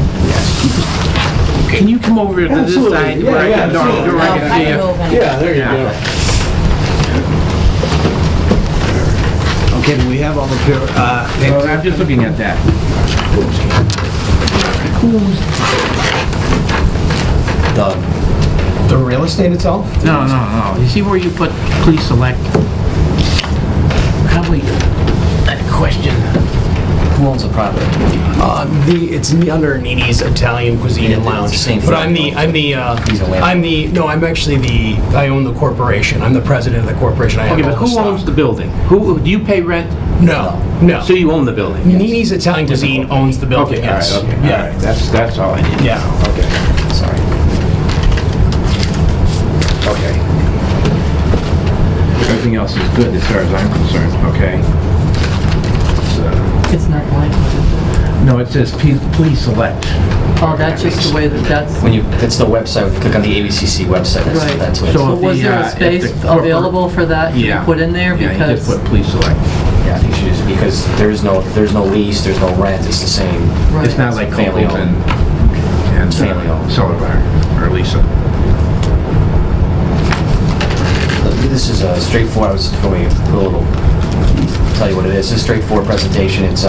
Can you come over to this Absolutely. side? Yeah, where I yeah, can- absolutely. where I can see you? Yeah, there you Yeah. go. Okay, do we have all the, Well, I'm just looking at that. The real estate itself? No, no, no. You see where you put please select? Probably that question. Who owns the property? It's under Nini's Italian Cuisine and Lounge. But I'm actually I own the corporation. I'm the president of the corporation. I have Okay, but all the who stock. owns the building? Who, do you pay rent? No. So you own the building? Nini's Italian Cuisine owns the building, Okay, all right, yes. okay, all Yeah. right. That's all I need. Yeah. Okay. Sorry. Okay. Everything else is good as far as I'm concerned, okay? It's not like, No, it says please select. oh, that's just the way that's, When you, it's the website, when you click on the ABCC website, Right. that's what it's. So but if was the, there a if space the corporate- available for that you Yeah. put in there? Yeah, you just Because, put please select. Yeah, I think you should just, because there's no lease, there's no rent, it's the same. right. It's not like Family Coles owned. and Family owned. Sullivan or Lisa. This is a straightforward, I was going to put a little, tell you what it is. It's a straightforward presentation. It's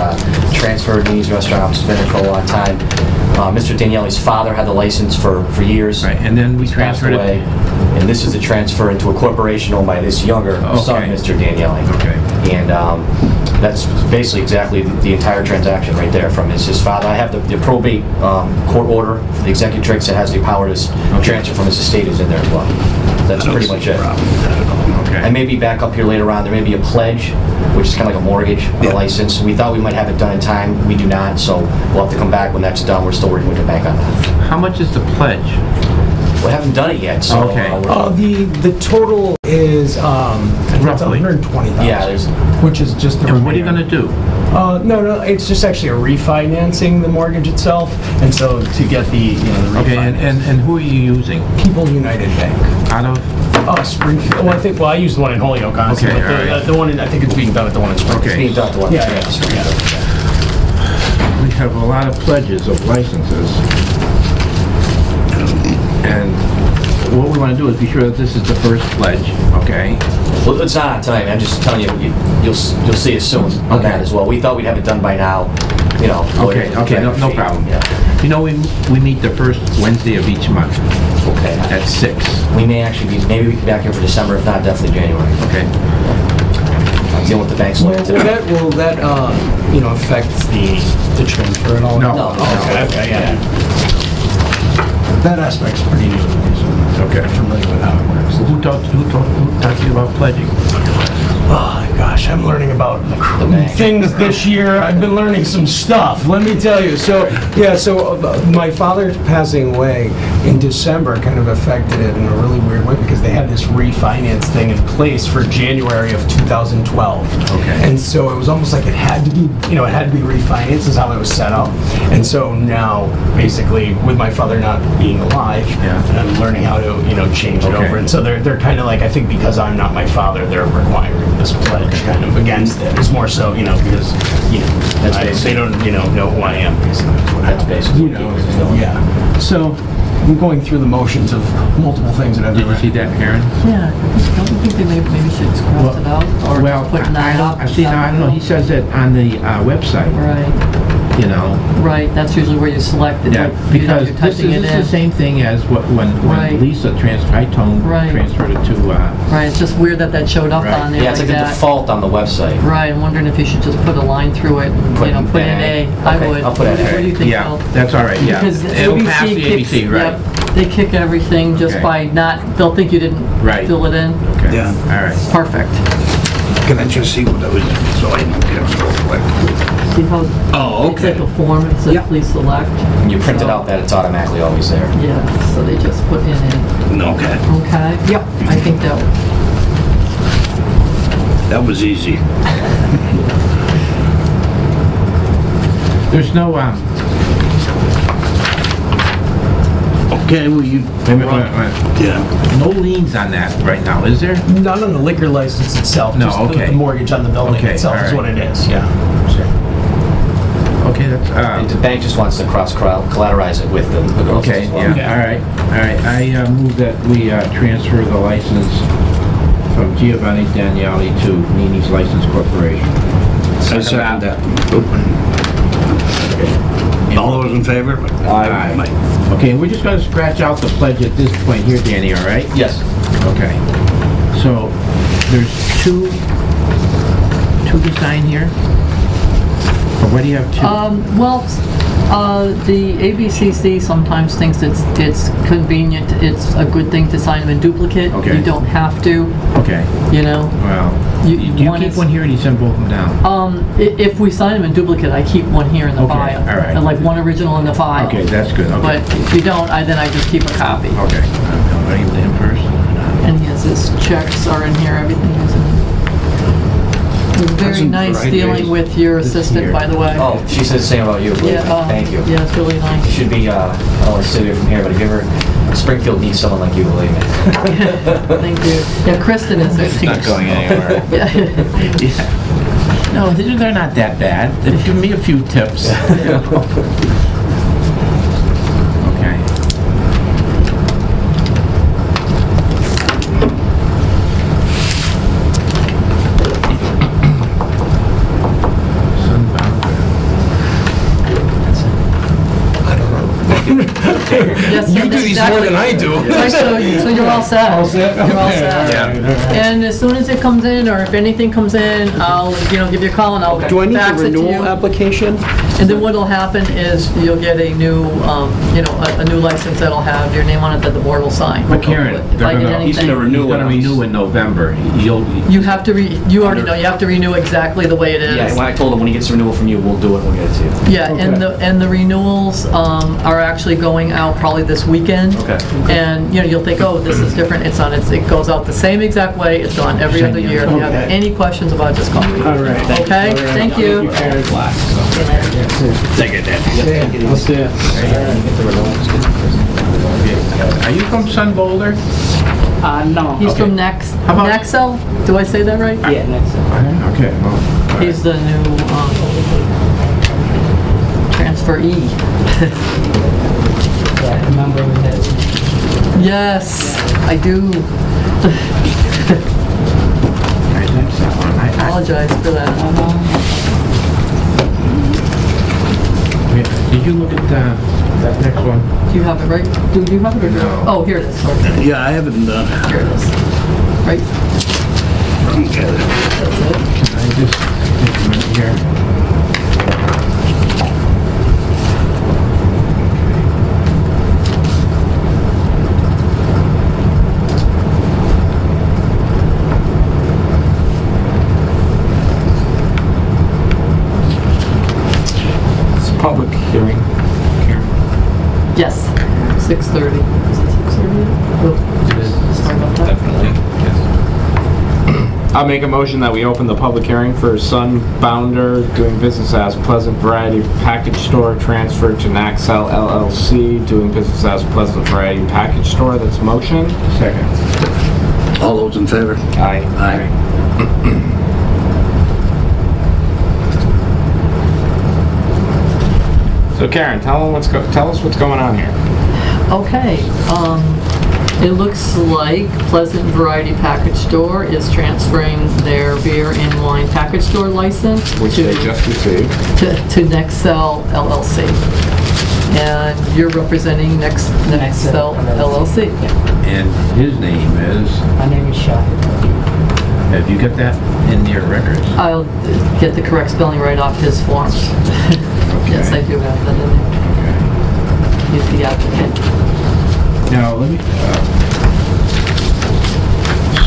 transferred Nini's Restaurant. It's been there for a long time. Mr. Daniele's father had the license for years. Right, and then we He's passed transferred away. it. And this is a transfer into a corporation owned by this younger son, Okay. Mr. Daniele. Okay. And that's basically exactly the entire transaction right there from his father. I have the probate court order, the executive tricks that has the power to transfer from his estate is in there as well. That's pretty much it. I Okay. may be back up here later on. There may be a pledge, which is kind of like a mortgage on a license. We thought we might have it done in time. We do not, so we'll have to come back when that's done. We're still working with the bank on that. How much is the pledge? We haven't done it yet, so. Okay. The total is Roughly. 120,000. Yeah, there's, Which is just the And what are you remainder. gonna do? No, it's just actually a refinancing the mortgage itself, and so to get the the Okay, refinance. and who are you using? People United Bank. Out of? Springfield. Well, I use the one in Holyoke, honestly. Okay, but all right. the one in, I think it's being done at the one in Springfield. Okay. being done to one. Yeah. We have a lot of pledges of licenses. And what we want to do is be sure that this is the first pledge, okay? Well, it's not tonight. I'm just telling you, you'll see it soon on that as well. We thought we'd have it done by now, you know. Okay, no problem. Yeah. You know, we meet the first Wednesday of each month Okay. at 6, We may actually be, maybe we can be back here for December, if not, definitely January. okay? I'm dealing with the bank's lawyer today. Will that affect the transfer at all? No. No. Okay, yeah. That aspect's pretty new to me, so Okay. I'm familiar with how it works. Who talked to you about pledging? Oh, gosh, I'm learning about bank. things this year. I've been learning some stuff, let me tell you. So, yeah, my father passing away in December kind of affected it in a really weird way because they had this refinance thing in place for January of 2012. Okay. And so it was almost like it had to be, it had to be refinanced is how it was set up. And so now, basically, with my father not being alive, Yeah. I'm learning how to, change it Okay. over. And so they're kind of like, I think because I'm not my father, they're requiring this pledge kind of against it. It's more so, because, they don't, know who I am, basically. That's basically what it is. Yeah. So, I'm going through the motions of multiple things that I've Did you see that, Karen? Yeah, don't you think they maybe should cross it out, or Well, just put that up? I see, I don't know, he says that on the website, Right, right, that's usually where you select it. Yeah, like, because you're this typing it is the in. same thing as when Right. Lisa Right. transferred it to, Right, it's just weird that showed up Right. on there Yeah, it's like like the that. default on the website. Right, I'm wondering if you should just put a line through it, and, Put put in an A. A. I Okay, would. I'll put an A. What do you think, yeah, Phil? that's all right, yeah. Because It'll pass the kicks- ABC, right? yep. They kick everything just Okay. by not, they'll think you didn't Right. fill it in. Okay. Yeah. All right. Perfect. Can I just see what I was, so I don't get it real quick? See how? Oh, It's okay. like a form, it says Yeah. please select. When you print it So- out, that it's automatically always there. Yeah, so they just put in. Okay, Okay, yep, I think that, that was easy. There's no, Okay, well, you, wait a minute, wait a minute. yeah. No liens on that right now, is there? Not on the liquor license itself, No, just okay. the mortgage on the building Okay, itself is all what right. it is, yeah. Okay, that's, The bank just wants to cross-collateralize it with the girls okay, as well. yeah, all right, all right. I move that we transfer the license from Giovanni Daniele to Nini's License Corporation. I second that. All those in favor? Aye. Okay, and we're just gonna scratch out the pledge at this point here, Danny, all right? Yes. Okay. So, there's two to sign here? Or what do you have two? well, the ABCC sometimes thinks it's convenient, it's a good thing to sign them in duplicate. Okay. You don't have to, Okay, you know. well, You- do you one keep is- one here or do you send both of them down? If we sign them in duplicate, I keep one here in the Okay, file. all right. Like one original in the file. Okay, that's good, But okay. if you don't, then I just keep a copy. Okay. Are you in first? And his checks are in here, everything is in. It was very Present nice variety. dealing with your This assistant, here. by the way. Oh, she said the same about you. believe me. Thank you. Yeah, it's really You nice. should be, I don't want to sit here from here, but if you ever, Springfield needs someone like you, believe me. Thank you. Yeah, Kristen is there too. Not going anywhere. Yeah. Yeah. No, they're not that bad. They've given me a few tips. Okay. Yes, You do these more than I do. Right, so you're all set. All set? You're all Okay. set. Yeah. And as soon as it comes in, or if anything comes in, I'll, give you a call and I'll Do I need fax a it to renewal you. application? And then what'll happen is you'll get a new, a new license that'll have your name on it that the board will sign. But Karen, If I get he's gonna anything, renew You're gonna it. renew in November. you have to you already know, you have to renew exactly the way it is. Yeah, when I told him when he gets renewal from you, we'll do it, we'll get it to you. Yeah, and the renewals are actually going out probably this weekend. Okay. And, you'll think, oh, this is different. It goes out the same exact way. It's on every other year. If you have Okay. any questions about it, just call me. All right. Okay? Thank you. Take it then. I'll see ya. Are you from Sun Boulder? No. He's Okay. from How about- Nexel. Do I say that right? Yeah, next. Okay, well. He's the new transferee. Yeah, remember we had. Yes, I do. I think so. I apologize for that. Did you look at that next one? Do you have it right? Do you have it or No. Oh, here it is. Sorry. Yeah, I haven't, Here it is. Right? okay. That's it. Can I just take a minute here? It's a public hearing. Yes. 6:30. Is it 6:30? Oh, sorry about that. Definitely, yes. I'll make a motion that we open the public hearing for Sunbounder doing business as Pleasant Variety Package Store, transfer to Naxel LLC, doing business as Pleasant Variety Package Store. That's motion. Second. All those in favor? Aye. Aye. So Karen, tell us what's going on here. Okay, it looks like Pleasant Variety Package Store is transferring their beer and wine package store license Which to they just received. to Nexel LLC. And you're representing Nexel LLC. And his name is, My name is Shai. have you got that in your records? I'll get the correct spelling right off his form. Yes, I do have that in there. Okay. He's the applicant. Now, let me,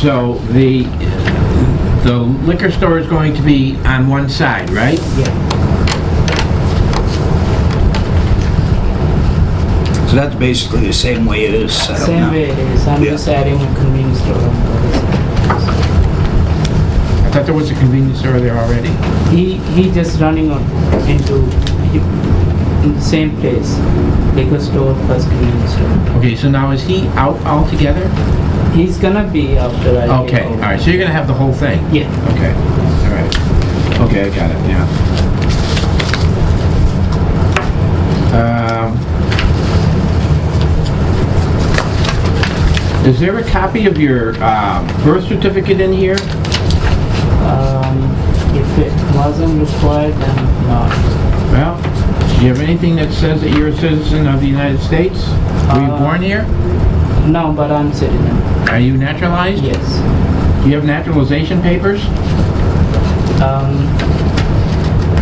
so the liquor store is going to be on one side, right? Yeah. So that's basically the same way it is set up Same now. way it is. I'm Yeah. just adding a convenience store on the other side. I thought there was a convenience store there already. He just running on into in the same place. Liquor store plus convenience store. Okay, so now is he out altogether? He's gonna be after I Okay, take all over. right, so you're gonna have the whole thing? Yeah. Okay, all right. Okay, I got it, yeah. Is there a copy of your birth certificate in here? If it wasn't required, then not. Well, do you have anything that says that you're a citizen of the United States? Were you born here? No, but I'm citizen. Are you naturalized? Yes. Do you have naturalization papers?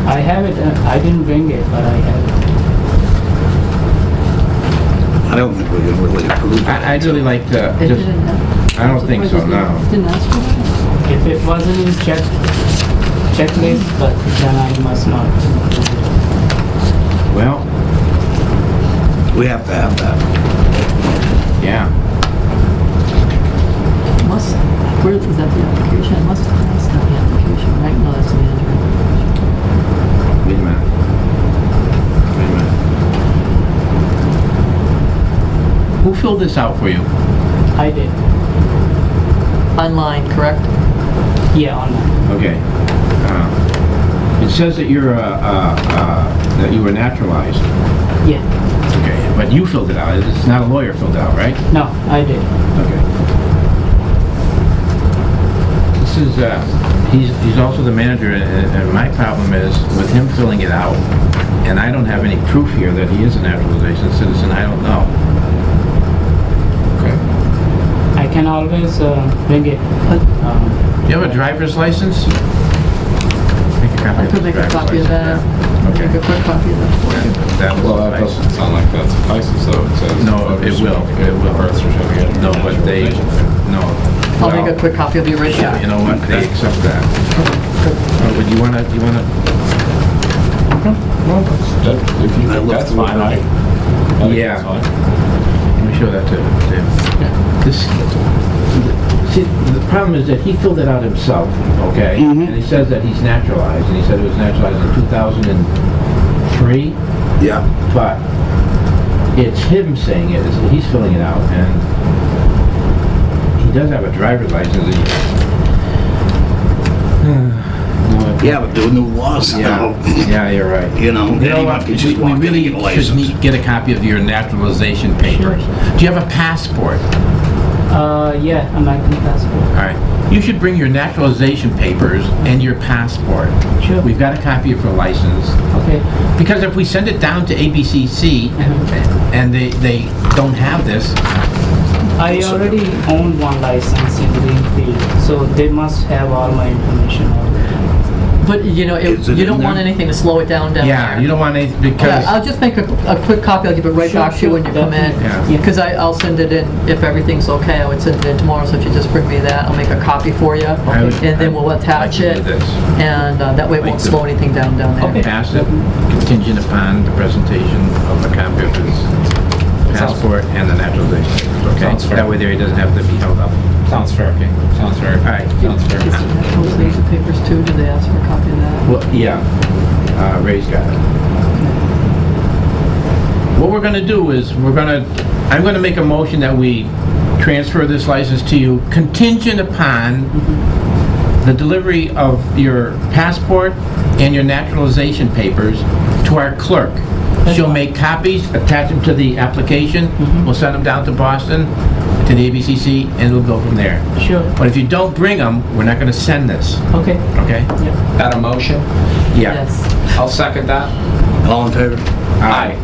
I have it. I didn't bring it, but I have it. I don't think we can really approve that. I'd really like to It just, didn't have. I don't think so, no. Didn't ask for that? If it wasn't in checklist, but then I must not. Well, We have to have that. yeah. Must, where is that the application? It must have, that's not the application, right? No, that's the manager application. Wait a minute. Wait a minute. Who filled this out for you? I did. Online, correct? Yeah, online. Okay. It says that you're that you were naturalized. Yeah. Okay, but you filled it out. It's not a lawyer filled it out, right? No, I did. Okay. This is he's also the manager, and my problem is with him filling it out, and I don't have any proof here that he is a naturalization citizen. I don't know. Okay. I can always bring it. You have a driver's license? Make a copy I of could the make a driver's copy of license, that. yeah. Okay. Make a quick copy of that for you. That Well, will that suffice. doesn't sound like that suffices, though. It says. No, it will. It will. Birth certificate. No, but they, no. I'll make a quick copy of you right Yeah, you now. know what, they accept that. But you wanna, Well, if you think that's fine, I think Yeah. that's fine. let me show that to Tim. This, see, the problem is that he filled it out himself, okay? Mhm. And he says that he's naturalized, and he said he was naturalized in 2003, Yeah. but it's him saying it, he's filling it out, and he does have a driver's license. Yeah, but there are new laws now. Yeah, you're right. You know, You know anyone what, can just we walk in and really get a should license. get a copy of your naturalization papers. Do you have a passport? Yeah, American passport. All right. You should bring your naturalization papers and your passport. Sure. We've got a copy of your license. Okay. Because if we send it down to ABCC and they don't have this, I already own one license in Greenfield, so they must have all my information already. But, you know, Is it you in don't want there? anything to slow it down there. yeah, you don't want anything because, Yeah, I'll just make a quick copy, I'll give it right Sure, back to you when you sure, come in. definitely. Because I'll send it in, if everything's okay, I would send it in tomorrow, so if you just bring me that, I'll make a copy for you. I would- And then we'll I'd attach like to it, do this. and that way it Like won't to- slow anything down there. Okay. pass it contingent upon the presentation of a copy of his passport and the naturalization papers, okay? Sounds fair. That way there he doesn't have to be held up. Sounds fair. Okay. Sounds fair. All right. Sounds fair. Is the naturalization papers too, do they ask for a copy of that? Well, yeah, Ray's got it. What we're gonna do is, I'm gonna make a motion that we transfer this license to you contingent upon the delivery of your passport and your naturalization papers to our clerk. She'll make copies, attach them to the application, we'll send them down to Boston, to the ABCC, and we'll go from there. Sure. But if you don't bring them, we're not gonna send this, Okay. okay? That a motion? Yeah. Yes. I'll second that. All in favor? Aye.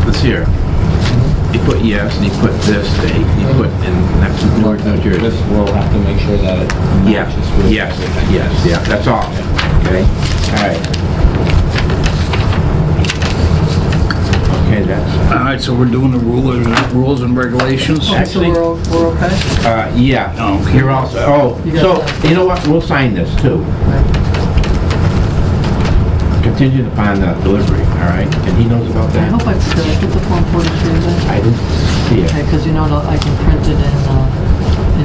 Let's see here. He put yes, and he put this date, and he put in next Newark, New Jersey. This, we'll have to make sure that it Yeah, matches with. yes, yes, yeah, that's all. Okay, all right. Okay, guys. All right, so we're doing the rules and regulations? Okay, so we're okay? Yeah. Oh, okay. You're also, You got so, that. you know what, we'll sign this too. Contingent upon the delivery, all right? And he knows about I that? hope I put the Form 42 in. I didn't see Okay, it. because you know, I can print it in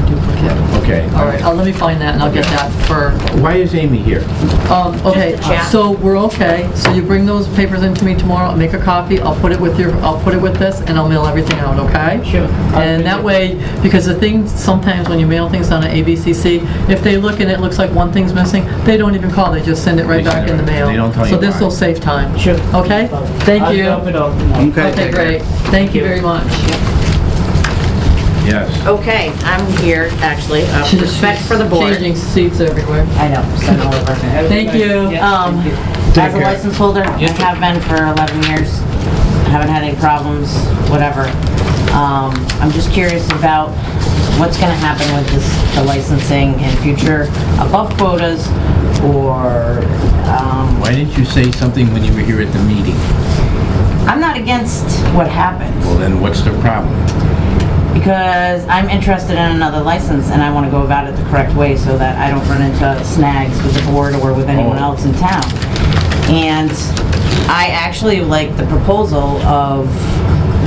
duplicate. Okay. All right, let me find that and I'll get that for, Why is Amy here? okay, Just a chat. so we're okay. So you bring those papers in to me tomorrow, I'll make a copy, I'll put it with this and I'll mail everything out, okay? Sure. And that way, because the thing, sometimes when you mail things down to ABCC, if they look and it looks like one thing's missing, they don't even call, they just send it right They back send in the it right- mail. they don't tell So you this why. will save time. Sure. Okay? Thank you. I'll drop it off tomorrow. Okay, great. Thank you very much. Yes. Okay, I'm here, actually, respect for the board. Changing seats everywhere. I know, send over. Thank you. Yeah, thank you. As a license holder, I have been for 11 years. I haven't had any problems, whatever. I'm just curious about what's gonna happen with the licensing in future above quotas, or, Why didn't you say something when you were here at the meeting? I'm not against what happened, Well, then what's the problem? because I'm interested in another license, and I wanna go about it the correct way so that I don't run into snags with the board or with anyone else in town. And I actually like the proposal of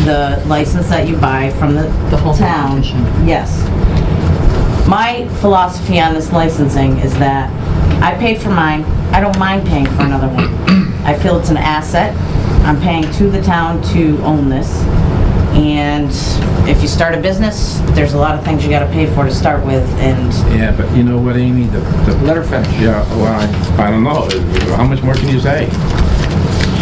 the license that you buy from the home town. competition. Yes. My philosophy on this licensing is that I paid for mine, I don't mind paying for another one. I feel it's an asset. I'm paying to the town to own this. And if you start a business, there's a lot of things you gotta pay for to start with, and Yeah, but you know what, Amy, Let her finish. Yeah, well, I don't know, how much more can you say?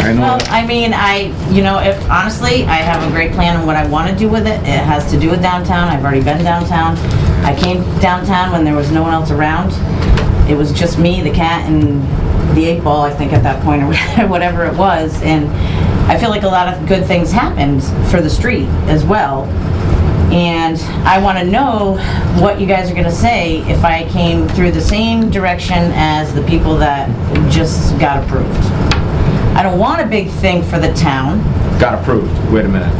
I know. well, I mean, if honestly, I have a great plan on what I want to do with it. It has to do with downtown. I've already been downtown. I came downtown when there was no one else around. It was just me, the cat, and the 8-ball, I think, at that point, or whatever it was. And I feel like a lot of good things happened for the street as well. And I want to know what you guys are going to say if I came through the same direction as the people that just got approved. I don't want a big thing for the town. Got approved. Wait a minute.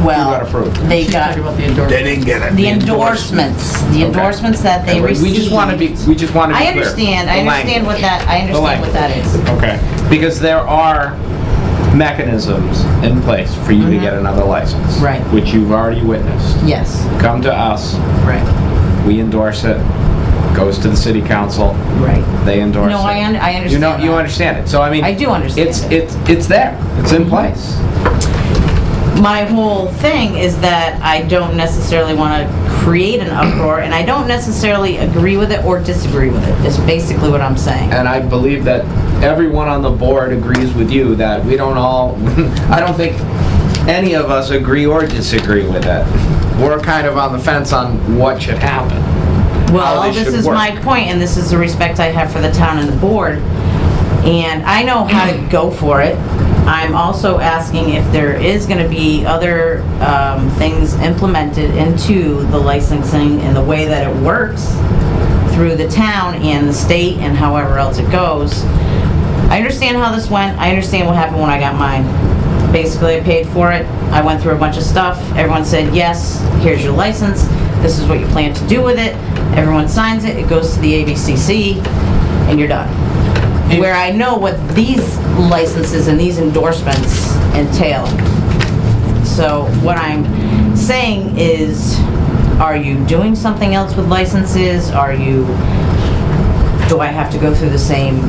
Well, got approved? they She's got talking about the endorsement. They didn't get it. the endorsements, that they received. We just want to be clear. I understand. I The understand what that. I The understand what that is. Okay. Because there are mechanisms in place for you to get another license. Right. Which you've already witnessed. Yes. Come to us, Right. we endorse it, goes to the city council, Right. they endorse it. No, I understand. You know, you that. understand it. So I mean, I do understand It's there. It's in place. My whole thing is that I don't necessarily want to create an uproar, and I don't necessarily agree with it or disagree with it. Is basically what I'm saying. And I believe that everyone on the board agrees with you that we don't all, I don't think any of us agree or disagree with it. We're kind of on the fence on what should happen. how Well, they this should is work. my point, and this is the respect I have for the town and the board, and I know how to go for it. I'm also asking if there is going to be other things implemented into the licensing and the way that it works through the town and the state and however else it goes. I understand how this went. I understand what happened when I got mine. Basically, I paid for it. I went through a bunch of stuff. Everyone said, yes, here's your license. This is what you plan to do with it. Everyone signs it. It goes to the ABCC, and you're done. Where I know what these licenses and these endorsements entail. So what I'm saying is, are you doing something else with licenses? Do I have to go through the same,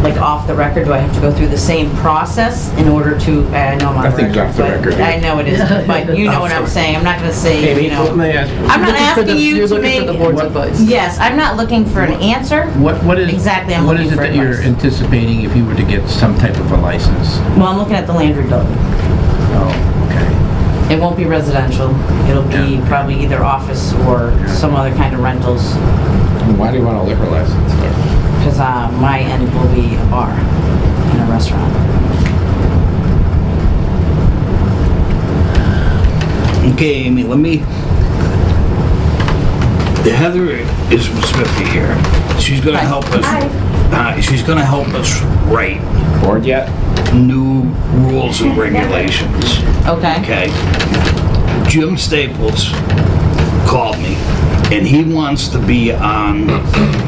like off the record, do I have to go through the same process in order to, I know I'm on the Nothing's record, off the but record here. I know it is, but you know what I'm saying. I'm not gonna say, Amy, you know. let me ask you. I'm not Looking for asking you you're to looking for the board's make, advice. yes, I'm not looking for an answer. What is Exactly, I'm what looking is it for that you're advice. anticipating if you were to get some type of a license? Well, I'm looking at the Landry building. Oh, okay. It won't be residential. It'll be Yeah. probably either office or some other kind of rentals, Why do you want a liquor license? because my end will be a bar and a restaurant. Okay, Amy, let me... Heather is from Smithy here. She's gonna Hi. help us. She's gonna help us write. Board yet? new rules and regulations. Okay. Okay. Jim Staples called me, and he wants to be on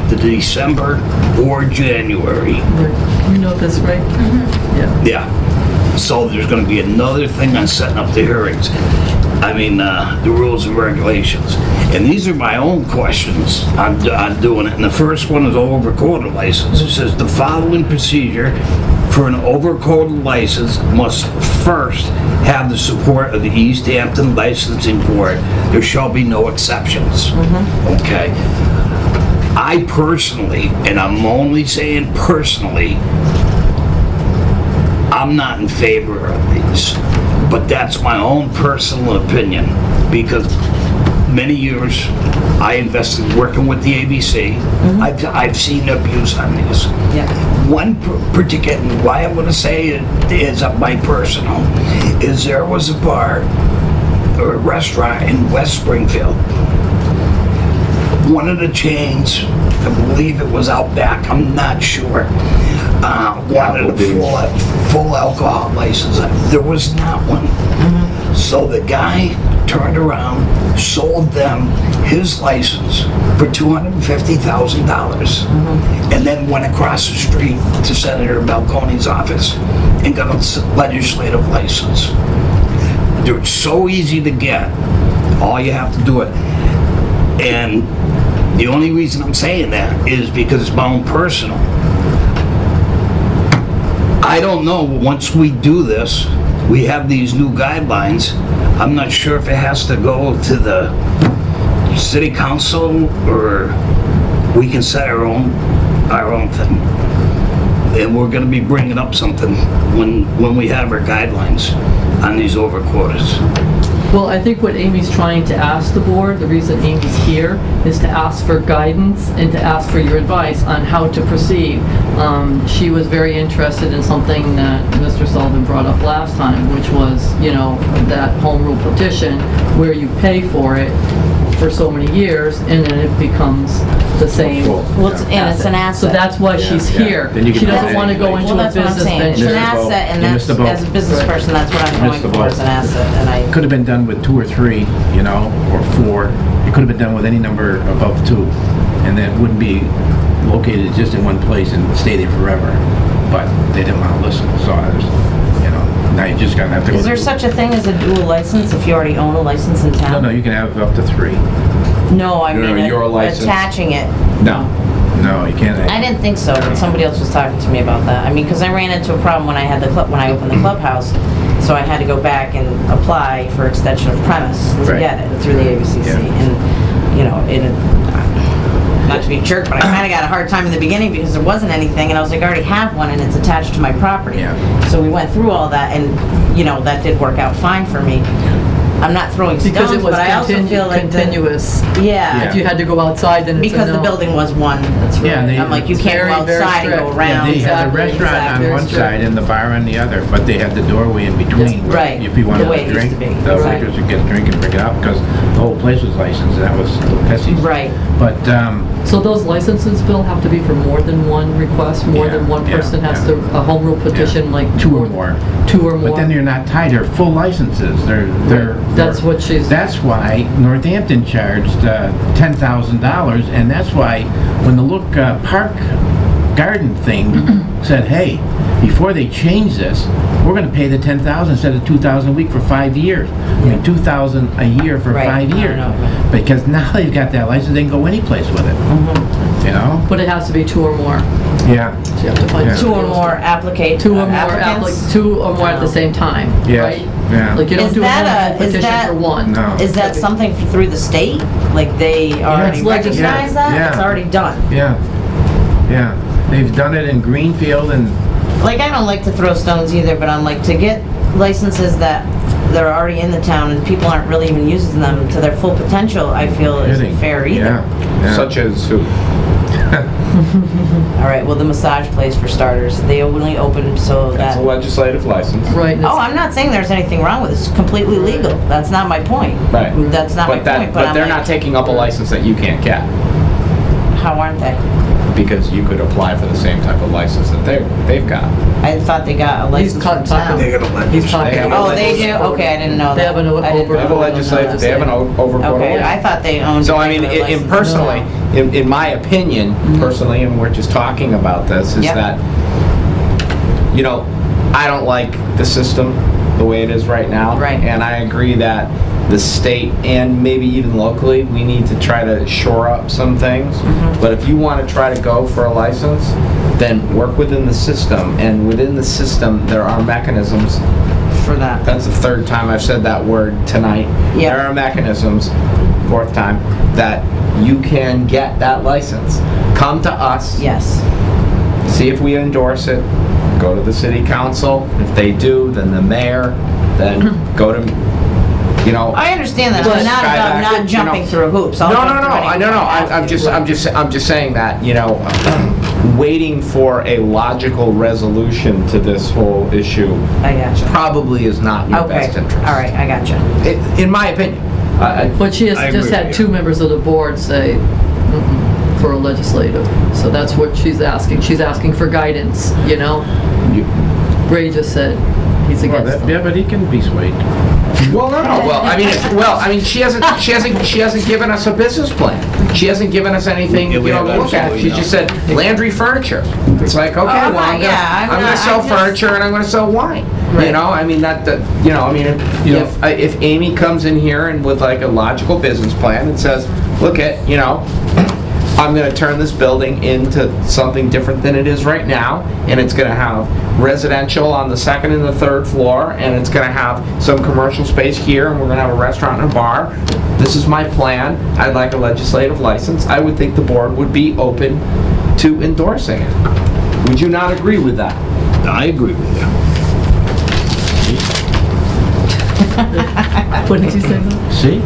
the December or January. You know this, right? Yeah. Yeah. So there's going to be another thing on setting up the hearings. I mean, the rules and regulations. And these are my own questions on doing it. And the first one is over-quota license. It says the following procedure for an over-quota license must first have the support of the Easthampton Licensing Board. There shall be no exceptions. Okay. I personally, and I'm only saying personally, I'm not in favor of these, but that's my own personal opinion, because many years I invested working with the ABC. I've seen abuse on these. Yeah. One particular, why I'm going to say it is my personal, is there was a bar or a restaurant in West Springfield. One of the chains, I believe it was Outback, I'm not sure, wanted a full alcohol license. There was not one. So the guy turned around, sold them his license for $250,000, and then went across the street to Senator Balcone's office and got a legislative license. They're so easy to get. All you have to do it. And the only reason I'm saying that is because it's my own personal. I don't know, once we do this, we have these new guidelines, I'm not sure if it has to go to the city council or we can set our own thing. And we're gonna be bringing up something when we have our guidelines on these over quotas. Well, I think what Amy's trying to ask the board, the reason Amy's here, is to ask for guidance and to ask for your advice on how to proceed. She was very interested in something that Mr. Sullivan brought up last time, which was, you know, that home rule petition where you pay for it for so many years and then it becomes the same. Well, it's an asset. So that's why she's here. Then you can She put doesn't it want to in go place. into Well, a that's what I'm business saying. It's venture. an asset, and You missed the boat. as a business person, that's what I'm Missed going the for, boat. is an asset, and I... Could have been done with 2 or 3, you know, or 4. It could have been done with any number above 2, and then it wouldn't be located just in one place and stay there forever. But they didn't want to listen, so I was, you know, now you just gotta have to go. Is there such a thing as a dual license if you already own a license in town? No, you can have up to 3. No, I mean, your license. attaching it. No. No, you can't. I didn't think so, but somebody else was talking to me about that. I mean, because I ran into a problem when I had when I opened the clubhouse, so I had to go back and apply for extension of premise to Right. get it through the ABCC. Yeah. And, you know, not to be a jerk, but I kind of got a hard time in the beginning because there wasn't anything, and I was like, I already have one, and it's attached to my property. Yeah. So we went through all that, and, you know, that did work out fine for me. I'm not throwing Because stones, it was but I also feel like continuous. yeah. If you had to go outside, then it's a Because the no. building was one. That's Yeah, and they- I'm like, you It's can't very, go very outside and go strict. around. They had the Exactly, restaurant exactly, on one very strict. side and the bar on the other, but they had the doorway in between. Right, If you wanted the way to it used drink, to be. the Right. waitress would get a drink and bring it out, because the whole place was licensed, and that was Pessie's. Right. But, So those licenses, Bill, have to be for more than one request? More Yeah, than one yeah, person has yeah. to, a home rule petition, like? 2 or more. 2 or more? But then they're not tied, they're full licenses, That's what she's... That's why Northampton charged $10,000, and that's why when the Look Park Garden thing said, hey, before they change this, we're going to pay the $10,000 instead of $2,000 a week for 5 years. I mean, $2,000 a year for Right. 5 I years. know. Because now they've got that license, they can go any place with it. You know? But it has to be 2 or more. Yeah. So you have to find Yeah. 2 or more applicants. 2 or more applicants. 2 or more at the same time, Yes. right? Yeah. Like you don't Is do a that home rule is petition that- for one. No. Is that something through the state? Like they already it's legislative. recognize that? Yeah. It's already done. Yeah. Yeah. They've done it in Greenfield and Like, I don't like to throw stones either, but I'm like, to get licenses that are already in the town and people aren't really even using them to their full potential, I feel isn't Kidding. fair either. Yeah. Yeah. Such as who? All right, well, the massage place for starters, they only open so That's that... a legislative license. Right. and Oh, it's- I'm not saying there's anything wrong with it. It's completely legal. That's not my point. Right. That's not my point, but But I'm they're like, not taking up a license that you can't get. how aren't they? because you could apply for the same type of license that they've got. I thought they got a He's license from talking, town. They're gonna let he's us- talking. They have Oh, a they do? Okay, I didn't know They that. have an I didn't- They have a legislative, they have an overboard Okay, I license. thought they owned. So I mean, regular in license. personally, in my opinion, personally, and we're just talking about this, is Yep. that, you know, I don't like the system the way it is right now. Right. And I agree that the state and maybe even locally, we need to try to shore up some things. But if you want to try to go for a license, then work within the system. And within the system, there are mechanisms. For that. That's the third time I've said that word tonight. Yep. There are mechanisms, fourth time, that you can get that license. Come to us. Yes. See if we endorse it. Go to the city council. If they do, then the mayor. Then go to, you know. I understand that. But- It's not about Skyback, not jumping you know. through hoops. I'll No, jump no, no. through any I no, no. hoop I have to. I'm just saying that, you know, waiting for a logical resolution to this whole issue I gotcha. probably is not in your Okay, best interest. all right, I gotcha. In my opinion. But she has I just agree had with 2 you. members of the board say for a legislative. So that's what she's asking. She's asking for guidance, you know? Ray just said he's against them. Yeah, but he can be swayed. Well, no, no. Well, I mean, she hasn't given us a business plan. She hasn't given us anything, Yeah, you we know, to have look at. She absolutely just said Landry Furniture. It's like, okay, I'm well, not- yeah, I'm gonna sell just- furniture and I'm gonna sell wine. You Right. know, I mean, you know, I mean, if Amy comes in here and with like a logical business plan and says, look at, you know, I'm gonna turn this building into something different than it is right now, and it's gonna have residential on the 2nd and the 3rd floor, and it's gonna have some commercial space here, and we're gonna have a restaurant and a bar. This is my plan. I'd like a legislative license. I would think the board would be open to endorsing it. Would you not agree with that? I agree with you. What did you say about? See?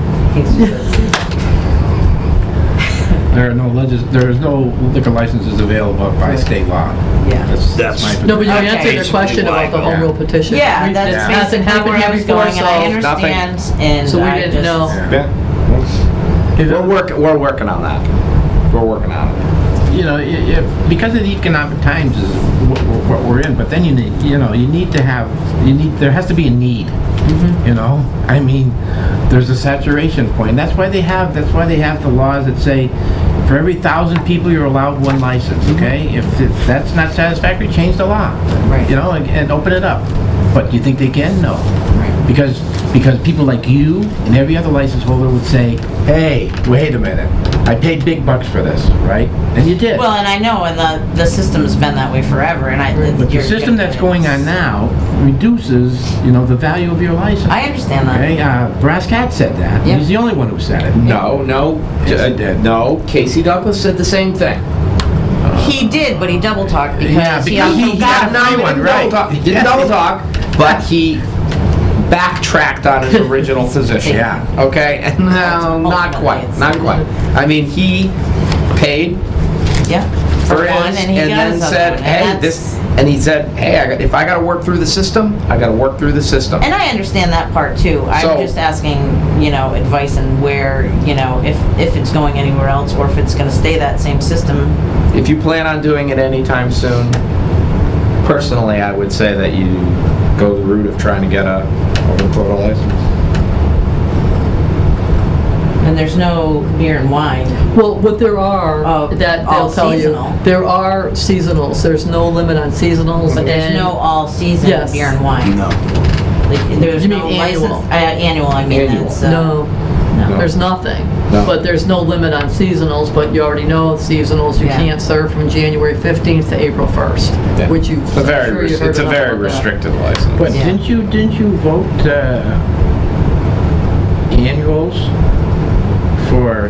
There is no liquor licenses available by state law. Yeah. That's- my No, but you Okay. answered the question about the home rule petition. Yeah, We- that's it hasn't basically happened where I here was before, going, and I so, understand, and so we I didn't just- know. Yeah. We're working on that. We're working on it. You know, because of the economic times is what we're in, but then you need to have, there has to be a need. You know, I mean, there's a saturation point. That's why they have the laws that say, for every 1,000 people, you're allowed 1 license, okay? If that's not satisfactory, change the law. Right. You know, and open it up. But do you think they can? No. Because people like you and every other license holder would say, hey, wait a minute, I paid big bucks for this, right? And you did. Well, and I know, and the system's been that way forever, and But the system that's going on now reduces, you know, the value of your license. I understand that. Okay, Brass Cat said that. Yeah. He's the only one who said it. No, Yes, he did. no. Casey Douglas said the same thing. He did, but he double talked Yeah, because he because also he got had a free one, right? He didn't double talk, but he backtracked on his original position. Yeah. Okay? And no, not quite. Not quite. I mean, he paid Yeah. for one, his and he got then his other said, one, and hey, that's- this, and he said, hey, if I gotta work through the system, I gotta work through the system. And I understand that part too. So- I'm just asking, you know, advice and where, you know, if it's going anywhere else or if it's gonna stay that same system. If you plan on doing it anytime soon, personally, I would say that you go the route of trying to get a over-quota license. And there's no beer and wine. Well, what there are, Oh, that all they'll tell seasonal. you, there are seasonals. There's no limit on seasonals. But there's and- no all-season Yes. beer and wine. No. Like, there's You no mean annual? license. Annual, I mean, Annual. that's, No, no. there's nothing. No. But there's no limit on seasonals, but you already know seasonals, you Yeah. can't serve from January 15th to April 1st, Yeah. which you, It's a very, I'm sure you heard it's a enough very about that. restricted license. But Yeah. didn't you vote annuals for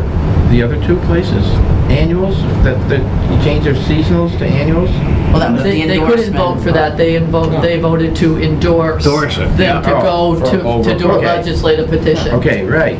the other 2 places? Annuals, that you changed their seasonals to annuals? Well, that was the They endorsement. couldn't vote for that, they voted to endorse Endorse it, yeah. them to Oh, go for to do a okay. legislative petition. Okay, right.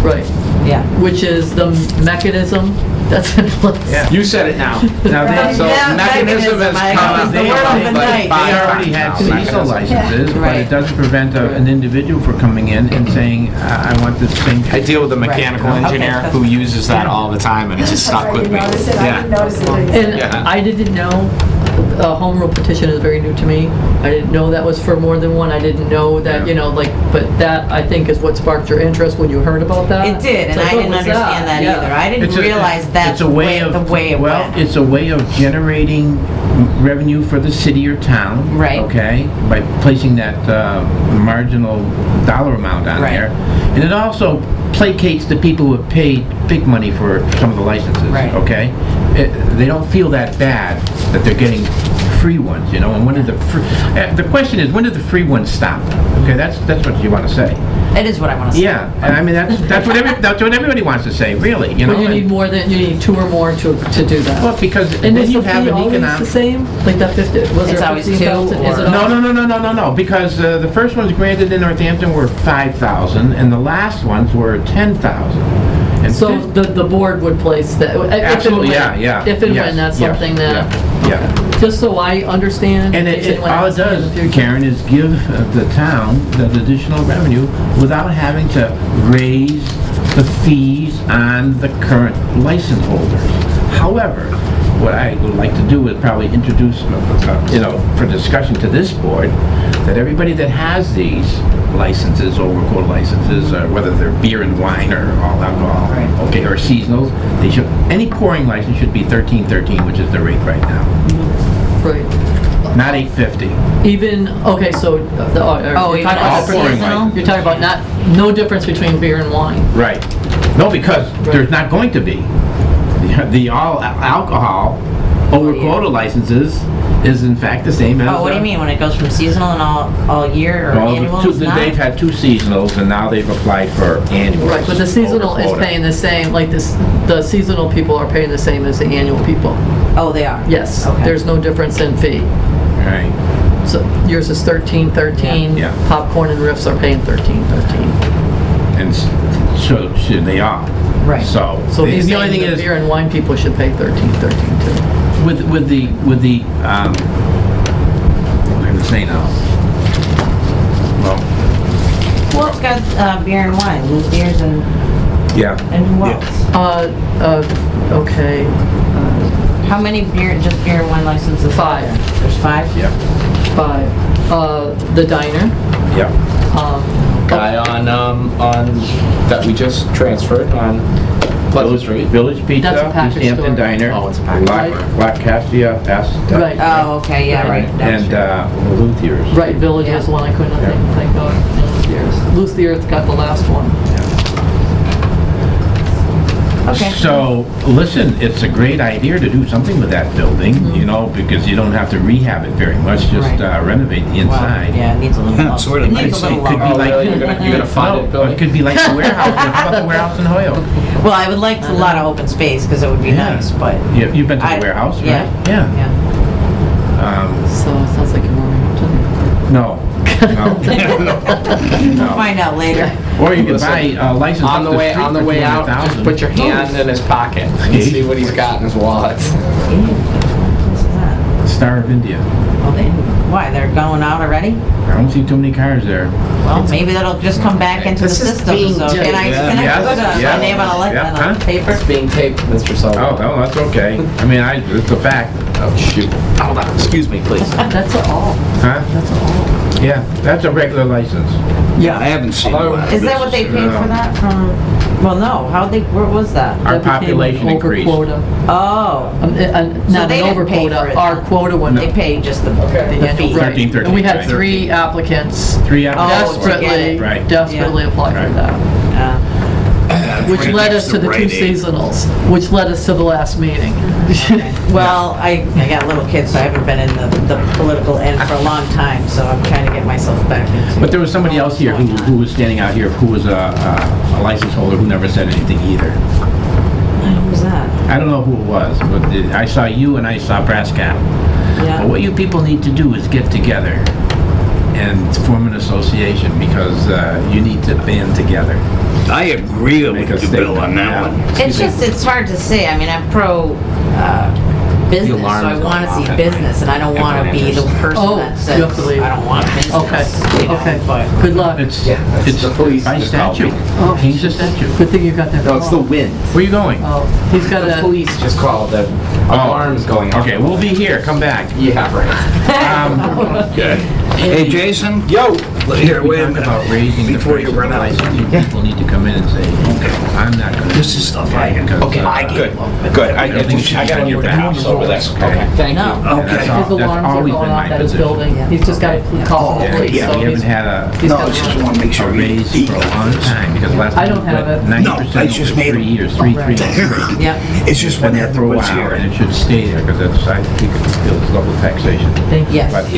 Right. Yeah. which is the mechanism that's in place. Yeah. You said it now. Now, Right. they, So Yeah, mechanism mechanism, has I come. used the word They- overnight. but they already had now, seasonal mechanism. licenses, but Right. it doesn't prevent an individual from coming in and saying, I want the same. I deal with a mechanical Right. engineer Okay. who uses that all the time, and it just stuck with me. I didn't Yeah. notice it. And Yeah. I didn't know, home rule petition is very new to me. I didn't know that was for more than one. I didn't know that, Yeah. you know, like, but that, I think, is what sparked your interest when you heard about that. It did, and It's like, I what didn't was understand that Yeah. either. I didn't realize that's it's a way of, the way it well, went. it's a way of generating revenue for the city or town. Right. Okay, by placing that marginal dollar amount on Right. there. And it also placates the people who have paid big money for some of the licenses. Right. Okay? They don't feel that bad that they're getting free ones, you know, and when did the question is, when did the free ones stop? Okay, that's what you want to say. It is what I want to say. Yeah, and I mean, that's what everybody wants to say, really, you know? But you need and- more than, you need two or more to do that. Well, because And then is you the have fee an always the economic... same? Like that 50, was It's there always 15,000? two, Is it or- all- No, because the first ones granted in Northampton were 5,000, and the last ones were 10,000. And So the board would place that? if and Absolutely, when- yeah. If and yes, when, that's yes, something that, Yeah. just so I understand. And in it, case anyone all it asks me in does, the future. Karen, is give the town that additional revenue without having to raise the fees on the current license holders. However, what I would like to do is probably introduce, you know, for discussion to this board, that everybody that has these licenses, over-quota licenses, whether they're beer and wine or all alcohol, Right. okay, or seasonals, they should, any pouring license should be 1313, which is the rate right now, Right. not 850. Even, okay, so, you're even talking about all different- pouring licenses. You're talking about no difference between beer and wine. Right. No, because there's not going to be. The all alcohol over quota licenses is in fact the same as... Oh, what do you mean, when it goes from seasonal and all year or Well, annual, it's not? they've had two seasonals and now they've applied for annuals. Right, but the seasonal over is quota. paying the same, like this, the seasonal people are paying the same as the annual people. Oh, they are? Yes, Okay. there's no difference in fee. Right. So yours is 1313. Yeah. Popcorn and Riffs are paying 1313. And so they are. Right. So, So he's the only saying thing the is, beer and wine people should pay 1313 too. with the, what am I going to say now? Well, Well, it's got beer and wine, loose beers and yeah. who else? Okay, How many just beer and wine licenses? Five. are there? There's 5? Yeah. 5. The diner, Yeah. Guy on that we just transferred on Pleasant Street. Village Pizza, That's a package Easthampton store. Diner. Oh, it's a package. La Cassia, Right. Oh, okay, yeah, right. and Luthiers. right, Village was the one I couldn't think of. Loose the Earth got the last one. Okay. So, listen, it's a great idea to do something with that building, you know, because you don't have to rehab it very much, just Right. Renovate the Well, inside. yeah, it needs a little love. sort of It needs nice. a little It could love. be like- Really? You're gonna fund it, No, Billy? it could be like the warehouse. How about the warehouse in Hoyoke? Well, I would like a lot of open space, because it would be Yeah. nice, but... You've been to the I- warehouse, yeah. right? Yeah. Yeah. So it sounds like you're warming up to me. No. We'll find out later. Or you could Listen, buy a license On up the way street on the for way out, just 200,000. put your hand in his pocket and see what he's got in his wallet. This is that. Star of India. Oh, why, they're going out already? I don't see too many cars there. Well, maybe that'll just come back into the This is system, being so can I Yes, put yeah. my name on a Yeah, huh? paper? It's being taped, Mr. Oh, Sullivan. no, that's okay. I mean, it's a fact. Oh, shoot. Hold on, excuse me, please. That's all. Huh? Yeah, that's a regular license. Yeah, I haven't seen Hello? one. Is that what they paid for that from, well, no, where was that? Our That became population an over increased. quota. Oh, Not they an over didn't pay quota, for it our then. quota went. they paid just the annual fee. rate. 13, And we had right. 3 applicants 3 applicants. Oh, to get it. Right. desperately applied for Right. that. Which led us to the 2 seasonals, which led us to the last meeting. Well, I got little kids, so I haven't been in the political end for a long time, so I'm trying to get myself back into. But there was somebody else here who was standing out here, who was a license holder who never said anything either. Who was that? I don't know who it was, but I saw you and I saw Brascap. Yeah. But what you people need to do is get together and form an association, because you need to band together. I agree Make a with you, Bill, on that statement, one. It's just, it's hard to say. I mean, I'm pro business, so alarm I is want to going see off at business, and I don't night. want to be the person Oh, that you says, have to leave. I don't want business. Okay, you know, okay. but- Good luck. It's, that's it's the police by just called statute. me. Oh. Change the statute. Good thing you got that. No, it's the wind. Where are you going? Oh, he's got The a, police just called, the alarm's going off. Okay, we'll be here, come back. Yeah, right. Good. Hey, Jason? Yo! We Here, wait a talk minute. about raising the Before price you of the run out. license, people need to come in and say, I'm not gonna. This is stuff I can. Because, Okay, I Good, get good. I think I gotta you get the should house over there. Okay, thank No. you. And Okay. that's all- his that's alarms are always going been my off at his position. building. He's just got to call the Yeah, police, yeah, so we haven't he's, had a he's No, got I just to. want to make a sure raise he for a long time, because last I time don't we have went it. 90% No, I just over made 3 it. years, three years. Yep. It's just Been when there for a Heather was while, here. and it should stay there, because that's, I think it feels double taxation. Thank you. Yes. But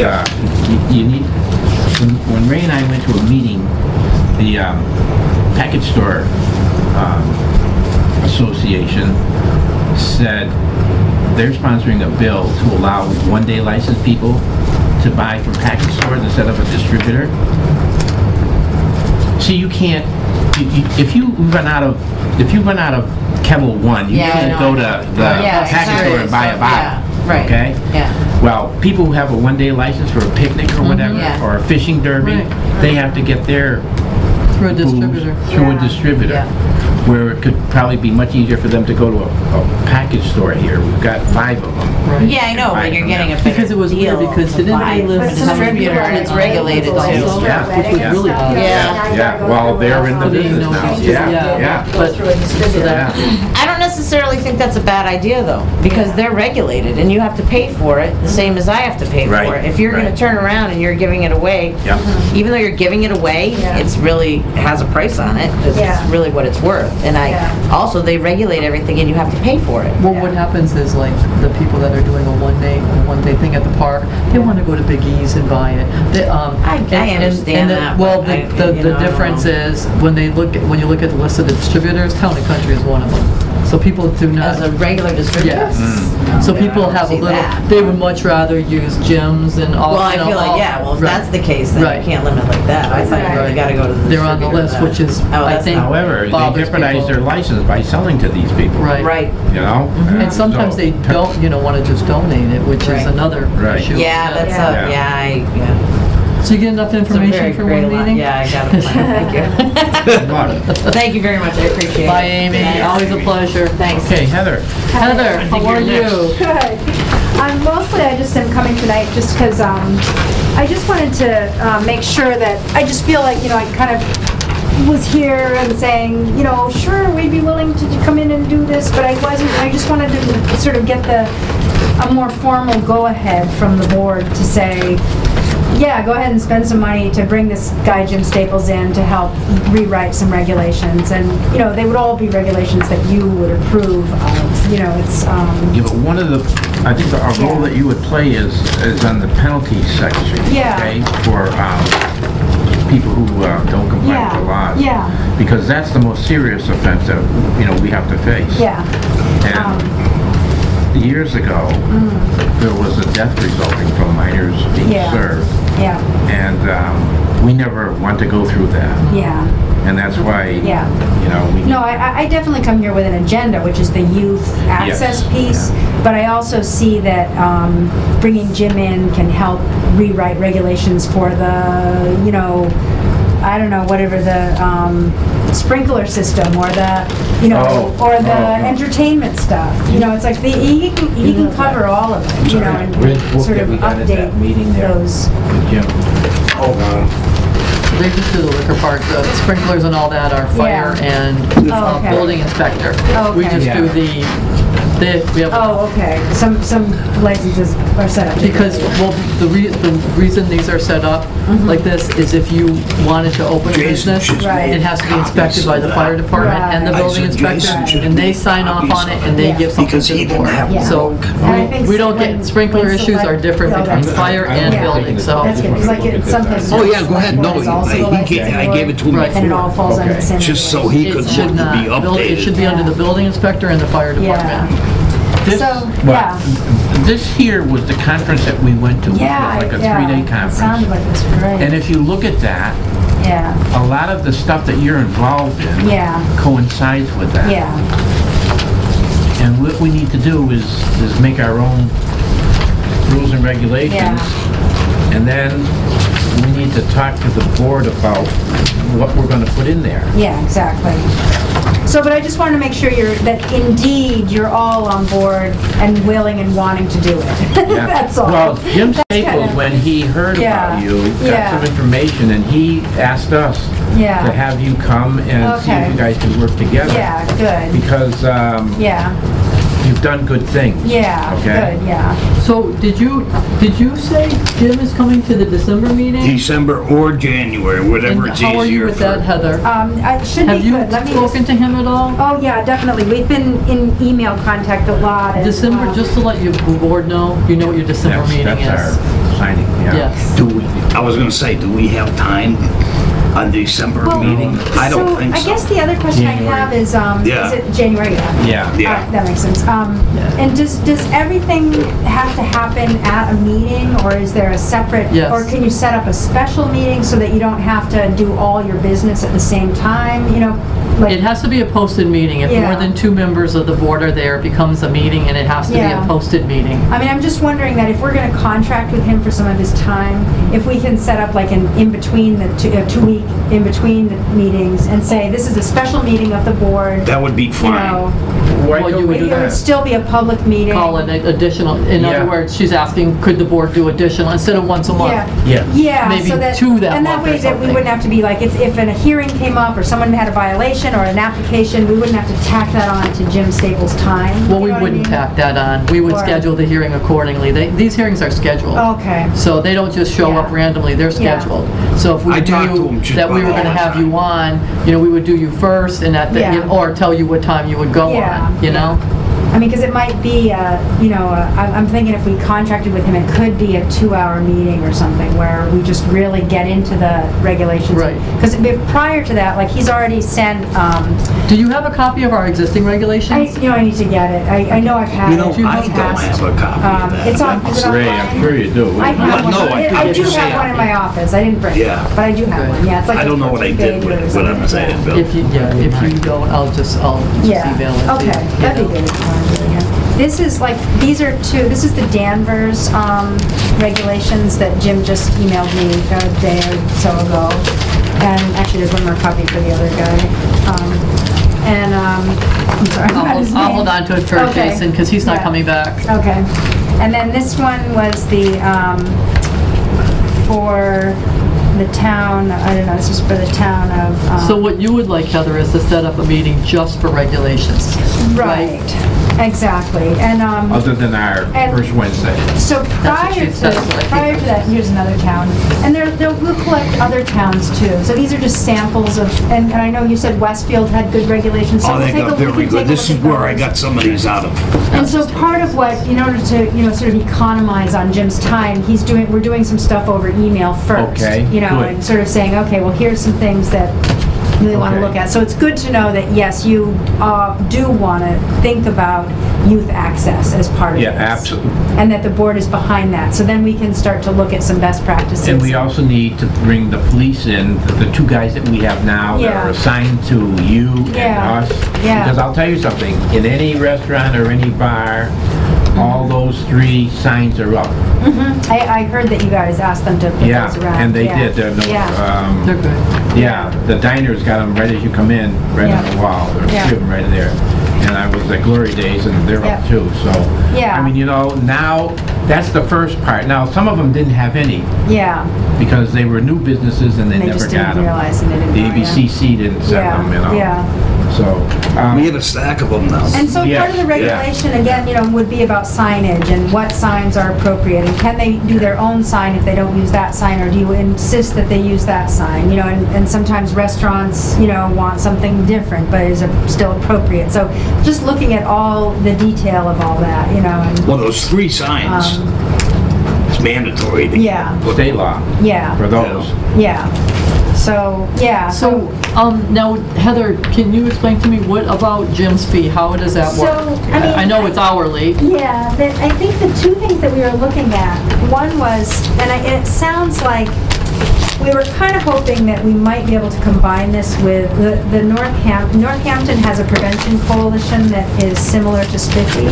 you need, when Ray and I went to a meeting, the package store association said they're sponsoring a bill to allow one-day licensed people to buy from package stores instead of a distributor. See, you can't, if you run out of Kettle One, you Yeah, I can't know. go to the Yeah, package sorry, store and buy a so- bottle. yeah, right. Okay? Yeah. Well, people who have a one-day license for a picnic or whatever, Yeah. or a fishing derby, Right. they have to get their Through a booze distributor. through a Yeah. distributor. Yeah. Where it could probably be much easier for them to go to a package store here. We've got 5 of them. Right. Yeah, I know, but you're getting a better Because it was deal weird, because to didn't buy they live from in a distributor, and it's regulated Also, too. Yeah. which was really odd. Yeah, well, they're in the So they business know now. it's just- Yeah. But, so that, I don't necessarily think that's a bad idea, though, because they're regulated, and you have to pay for it, the same as I have to pay for Right, it. If you're gonna right. turn around and you're giving it away, Yeah. even though you're giving it away, Yeah. it's really, has a price on it, 'cause Yeah. it's really what it's worth. And Yeah. also, they regulate everything, and you have to pay for it. well, what happens is like the people that are doing a one day thing at the park, they want to go to Big E's and buy it. They, I understand that, Well, but I- the you know, I don't difference know. is when you look at the list of the distributors, Town and Country is one of them. So people do not. As a regular distributor? Yes. Mm. So Yeah, people I don't have a see little, that. they would much rather use gyms and all. Well, I you know, feel like, all- yeah, well, if right. that's the case, then Right. you can't limit like that. I thought you Right. gotta go to the They're on the distributor list, then. which is, Oh, I that's think. not- However, they bothers jeopardize people. their license by selling to these people. Right. Right. You know? And sometimes So- they don't, want to just donate it, which is Right. another Right. issue. Yeah, that's Yeah. yeah. So you get enough It's a information very for great one lot. meeting? Yeah, I got a plan. Thank you. Good luck. Thank you very much. I appreciate it. Bye, Amy. Thanks. Always a pleasure. Thanks. Okay, Heather. Heather, how are you? Good. Mostly I just am coming tonight just because I just wanted to make sure that, I just feel like, I kind of was here and saying, sure, we'd be willing to come in and do this, but I wasn't, I just wanted to sort of get a more formal go-ahead from the board to say, yeah, go ahead and spend some money to bring this guy Jim Staples in to help rewrite some regulations. And, they would all be regulations that you would approve of, it's, Yeah, but one of the, I think our role that you would play is on the penalty section. Yeah. Okay, for people who don't comply with the laws. Yeah. Because that's the most serious offense that, we have to face. yeah. And years ago, there was a death resulting from minors being Yeah. served. Yeah, And we never want to go through that. yeah. And that's why, Yeah. we No, I definitely come here with an agenda, which is the youth access Yes, piece. But I also see that bringing Jim in can help rewrite regulations for the, I don't know, whatever the sprinkler system or the, or the entertainment stuff. It's like he can cover all of it, and We'll sort get- of we got at that update meeting there. those. with Jim. They just do the liquor part, the sprinklers and all that are fire Yeah. and Oh, okay. building inspector. Oh, We okay. just do we have, Oh, okay. Some licenses are set up. because, well, the reason these are set up like this is if you wanted to open a Jason business, should Right. it has to be inspected by the fire department and the Right. building I said inspector, Jason should and they make sign off copies on it of and they it. give something Because to he the didn't board. have So work. And I think we don't when- get, sprinkler when issues are select different between buildings- fire and Yeah. building, so. That's good, because like it's something. Oh, yeah, go ahead. No, It's also the I gave it to him Right. And it all before. falls under the same. Just so he could It look should to not. be It should updated. be under the building inspector and the fire department. This, So, well, yeah. this here was the conference that we went to. It was Yeah, like a yeah. 3-day It conference. sounded like it was great. And if you look at that, yeah, a lot of the stuff that you're involved in yeah, coincides with that. yeah, And what we need to do is make our own rules and regulations. Yeah. And then we need to talk to the board about what we're gonna put in there. yeah, exactly. So, but I just wanted to make sure that indeed you're all on board and willing and wanting to do it. Yeah. That's all. Well, Jim That's Staples, kind of- when he heard Yeah. about you, got Yeah. some information, and he asked us Yeah. to have you come and see Okay. if you guys could work together. Yeah, good. Because Yeah, you've done good things. yeah, Okay. good, yeah. So did you say Jim is coming to the December meeting? December or January, whatever And it's how are you easier with that, for. Heather? I should Have be you good. Let me just- spoken to him at all? Oh, yeah, definitely. We've been in email contact a lot. And, December, just to let your board know, you know what your December meeting That's is. our signing, yeah. Yes. I was gonna say, do we have time on December Well, meeting? I don't think so. I guess the other question I January. have is Yeah. it January? Yeah. Yeah. That makes sense. And does everything have to happen at a meeting, or is there a separate? Yes. Or can you set up a special meeting so that you don't have to do all your business at the same time? You know, like It has to be a posted meeting. If Yeah. more than 2 members of the board are there, it becomes a meeting, and it has to be Yeah. a posted meeting. I mean, I'm just wondering that if we're going to contract with him for some of his time, if we can set up like an in between the 2-week in between the meetings and say this is a special meeting of the board. That would be You fine. know, Why Well, don't you we would do it would that? still be a public meeting. Call an additional, in Yeah. other words, she's asking, could the board do additional, instead of once a month? Yeah. Yeah. Yeah, Maybe so that, 2 that and that month or way that we something. wouldn't have to be like, if a hearing came up or someone had a violation or an application, we wouldn't have to tack that on to Jim Staples' time. Well, You we know what I wouldn't mean? tack that on. We would Or- schedule the hearing accordingly. These hearings are scheduled. Okay. So they don't just show Yeah. up randomly, they're Yeah. scheduled. So if we I talk to knew them just that we about were gonna all the have time. you on, we would do you first and Yeah. or tell you what time you would go Yeah. on, you know? I mean, because it might be, I'm thinking if we contracted with him, it could be a 2-hour meeting or something where we just really get into the regulations. Right. Because prior to that, like, he's already sent, Do you have a copy of our existing regulations? I need to get it. I know I've had You it. know, in the I don't past. have a copy of that. It's on, is it Ray, online? I'm sure you do. I have one. No, I I think do it's have one in my office. I didn't bring it, Yeah. but I do have one. Yeah, it's like I a don't know what I did with it, what I'm saying, Bill. If you don't, I'll just Yeah. email it to you. Okay, that'd be good. if you wanted to do it again. This is like, this is the Danvers regulations that Jim just emailed me a day or so ago. And actually, there's one more copy for the other guy. I'm sorry. I forgot his I'll name. hold on to it for Okay. Jason, because he's not Yeah. coming back. Okay. And then this one was the, for the town, I don't know, this is for the town of. So what you would like, Heather, is to set up a meeting just for regulations. Right, exactly. And, Other than our And- first Wednesday. so That's what I prior think. to that, here's another town. And we'll collect other towns too. So these are just samples of, and I know you said Westfield had good regulations. So Oh, we'll they take a- got we very can take good. a This look is at where I those. got some of these out of. And so part of what, in order to, sort of economize on Jim's time, we're doing some stuff over email first. Okay, good. And sort of saying, okay, well, here's some things that you really want to Okay. look at. So it's good to know that, yes, you do want to think about youth access as part of Yeah, this. absolutely. And that the board is behind that. So then we can start to look at some best practices. And we also need to bring the police in, the 2 guys that we have now that Yeah. are assigned to you Yeah. and us. Yeah. Because I'll tell you something, in any restaurant or any bar, all those 3 signs are up. I heard that you guys asked them to put Yeah, those around. and they Yeah. did. They're Yeah. They're good. Yeah, the diner's got them right as you come in, right on Yeah. the wall. There's Yeah. 2 of them right there. And I was at Glory Days, and they're Yeah. up too, so. Yeah. I mean, now, that's the first part. Now, some of them didn't have any, Yeah. because they were new businesses and they And they never just got didn't them. realize and they didn't The know, yeah. ABCC didn't send Yeah, them, yeah. So, We have a stack of them now. And so Yeah, part of the yeah. regulation, again, would be about signage and what signs are appropriate. And can they do their own sign if they don't use that sign, or do you insist that they use that sign? And sometimes restaurants, want something different, but is still appropriate. So just looking at all the detail of all that, and, Well, those 3 signs, it's mandatory to yeah, state law yeah, for those. yeah. So, yeah. So, now, Heather, can you explain to me what about Jim's fee? How does that work? So, I mean, I know it's hourly. Yeah, I think the 2 things that we were looking at, one was, and it sounds like we were kind of hoping that we might be able to combine this with the Northampton has a prevention coalition that is similar to Spiffy.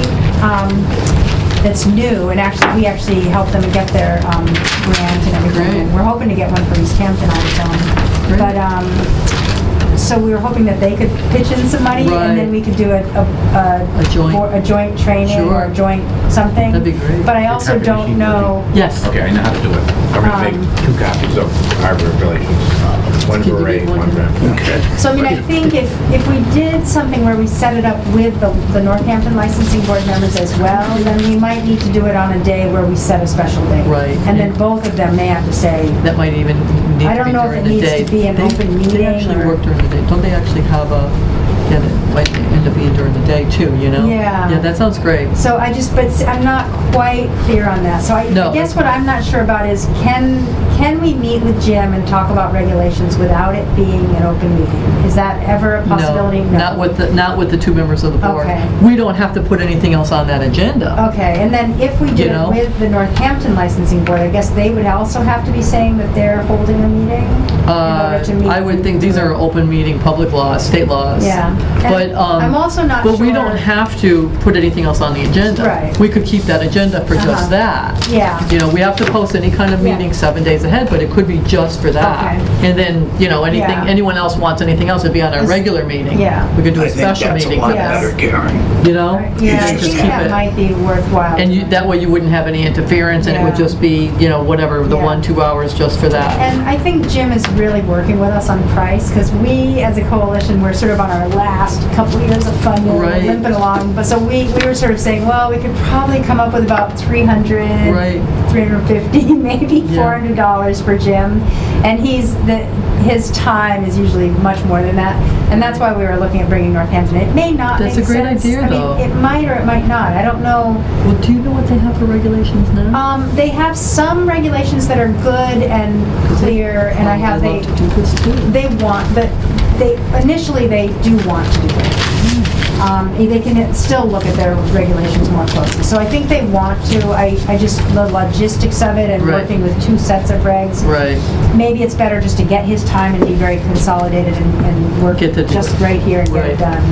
That's new, and we actually helped them get their grant and everything. Great. And we're hoping to get one for Easthampton on its own. Great. But so we were hoping that they could pitch in some money, Right. and then we could do a joint training Sure. or a joint something. That'd be great. But I also copy don't machine know. Yes. Okay, I know how to do it. I'm gonna make 2 copies of our regulations. One Can you for Ray, make one? one for... Okay. So I mean, I think if we did something where we set it up with the Northampton licensing board members as well, then we might need to do it on a day where we set a special date. Right. And then both of them may have to say, That might even need I to don't be know if during it the needs day. to be an open They meeting actually or- work during the day. Don't they actually have a, yeah, it might end up being during the day too, you know? Yeah. Yeah, that sounds great. so but I'm not quite clear on that. So I No, guess that's what I'm not sure about is can we meet with Jim and talk about regulations without it being an open meeting? Is that ever a possibility? No, not with the 2 members of the board. Okay. We don't have to put anything else on that agenda. Okay, and then if we did You know? it with the Northampton licensing board, I guess they would also have to be saying that they're holding a meeting? in order to meet I would think these are open meeting, public laws, state laws. Yeah. But, I'm also not but we sure- don't have to put anything else on the agenda. Right. We could keep that agenda for Uh-huh. just that. Yeah. You know, we have to post any kind of Yeah. meeting 7 days ahead, but it could be just for that. Okay. And then, you know, anything, Yeah. anyone else wants anything else, it'd be on our This- regular meeting. Yeah. We could do I a think special that's a meeting lot for Yes. that, better, Karen. you know? Yeah, I just think keep that it. might be worthwhile. And that way you wouldn't have any interference, and it would Yeah. just be, you know, whatever, the Yeah. 1-2 hours just for that. And I think Jim is really working with us on price, because we, as a coalition, we're sort of on our last couple years of funding, Right. limping along. But so we were sort of saying, well, we could probably come up with about 300, Right. 350, maybe Yeah. $400 for Jim. And his time is usually much more than that. And that's why we were looking at bringing Northampton. It may not That's make a great sense. idea, I mean, though. it might or it might not. I don't know. Well, do you know what they have for regulations now? They have some regulations that are good and clear, and I have I'd love to do this too. they want, but initially they do want to do it. They can still look at their regulations more closely. So I think they want to. I just, the logistics of it and Right. working with 2 sets of regs. Right. Maybe it's better just to get his time and be very consolidated and work Get to do just it. right here and get it Right. done.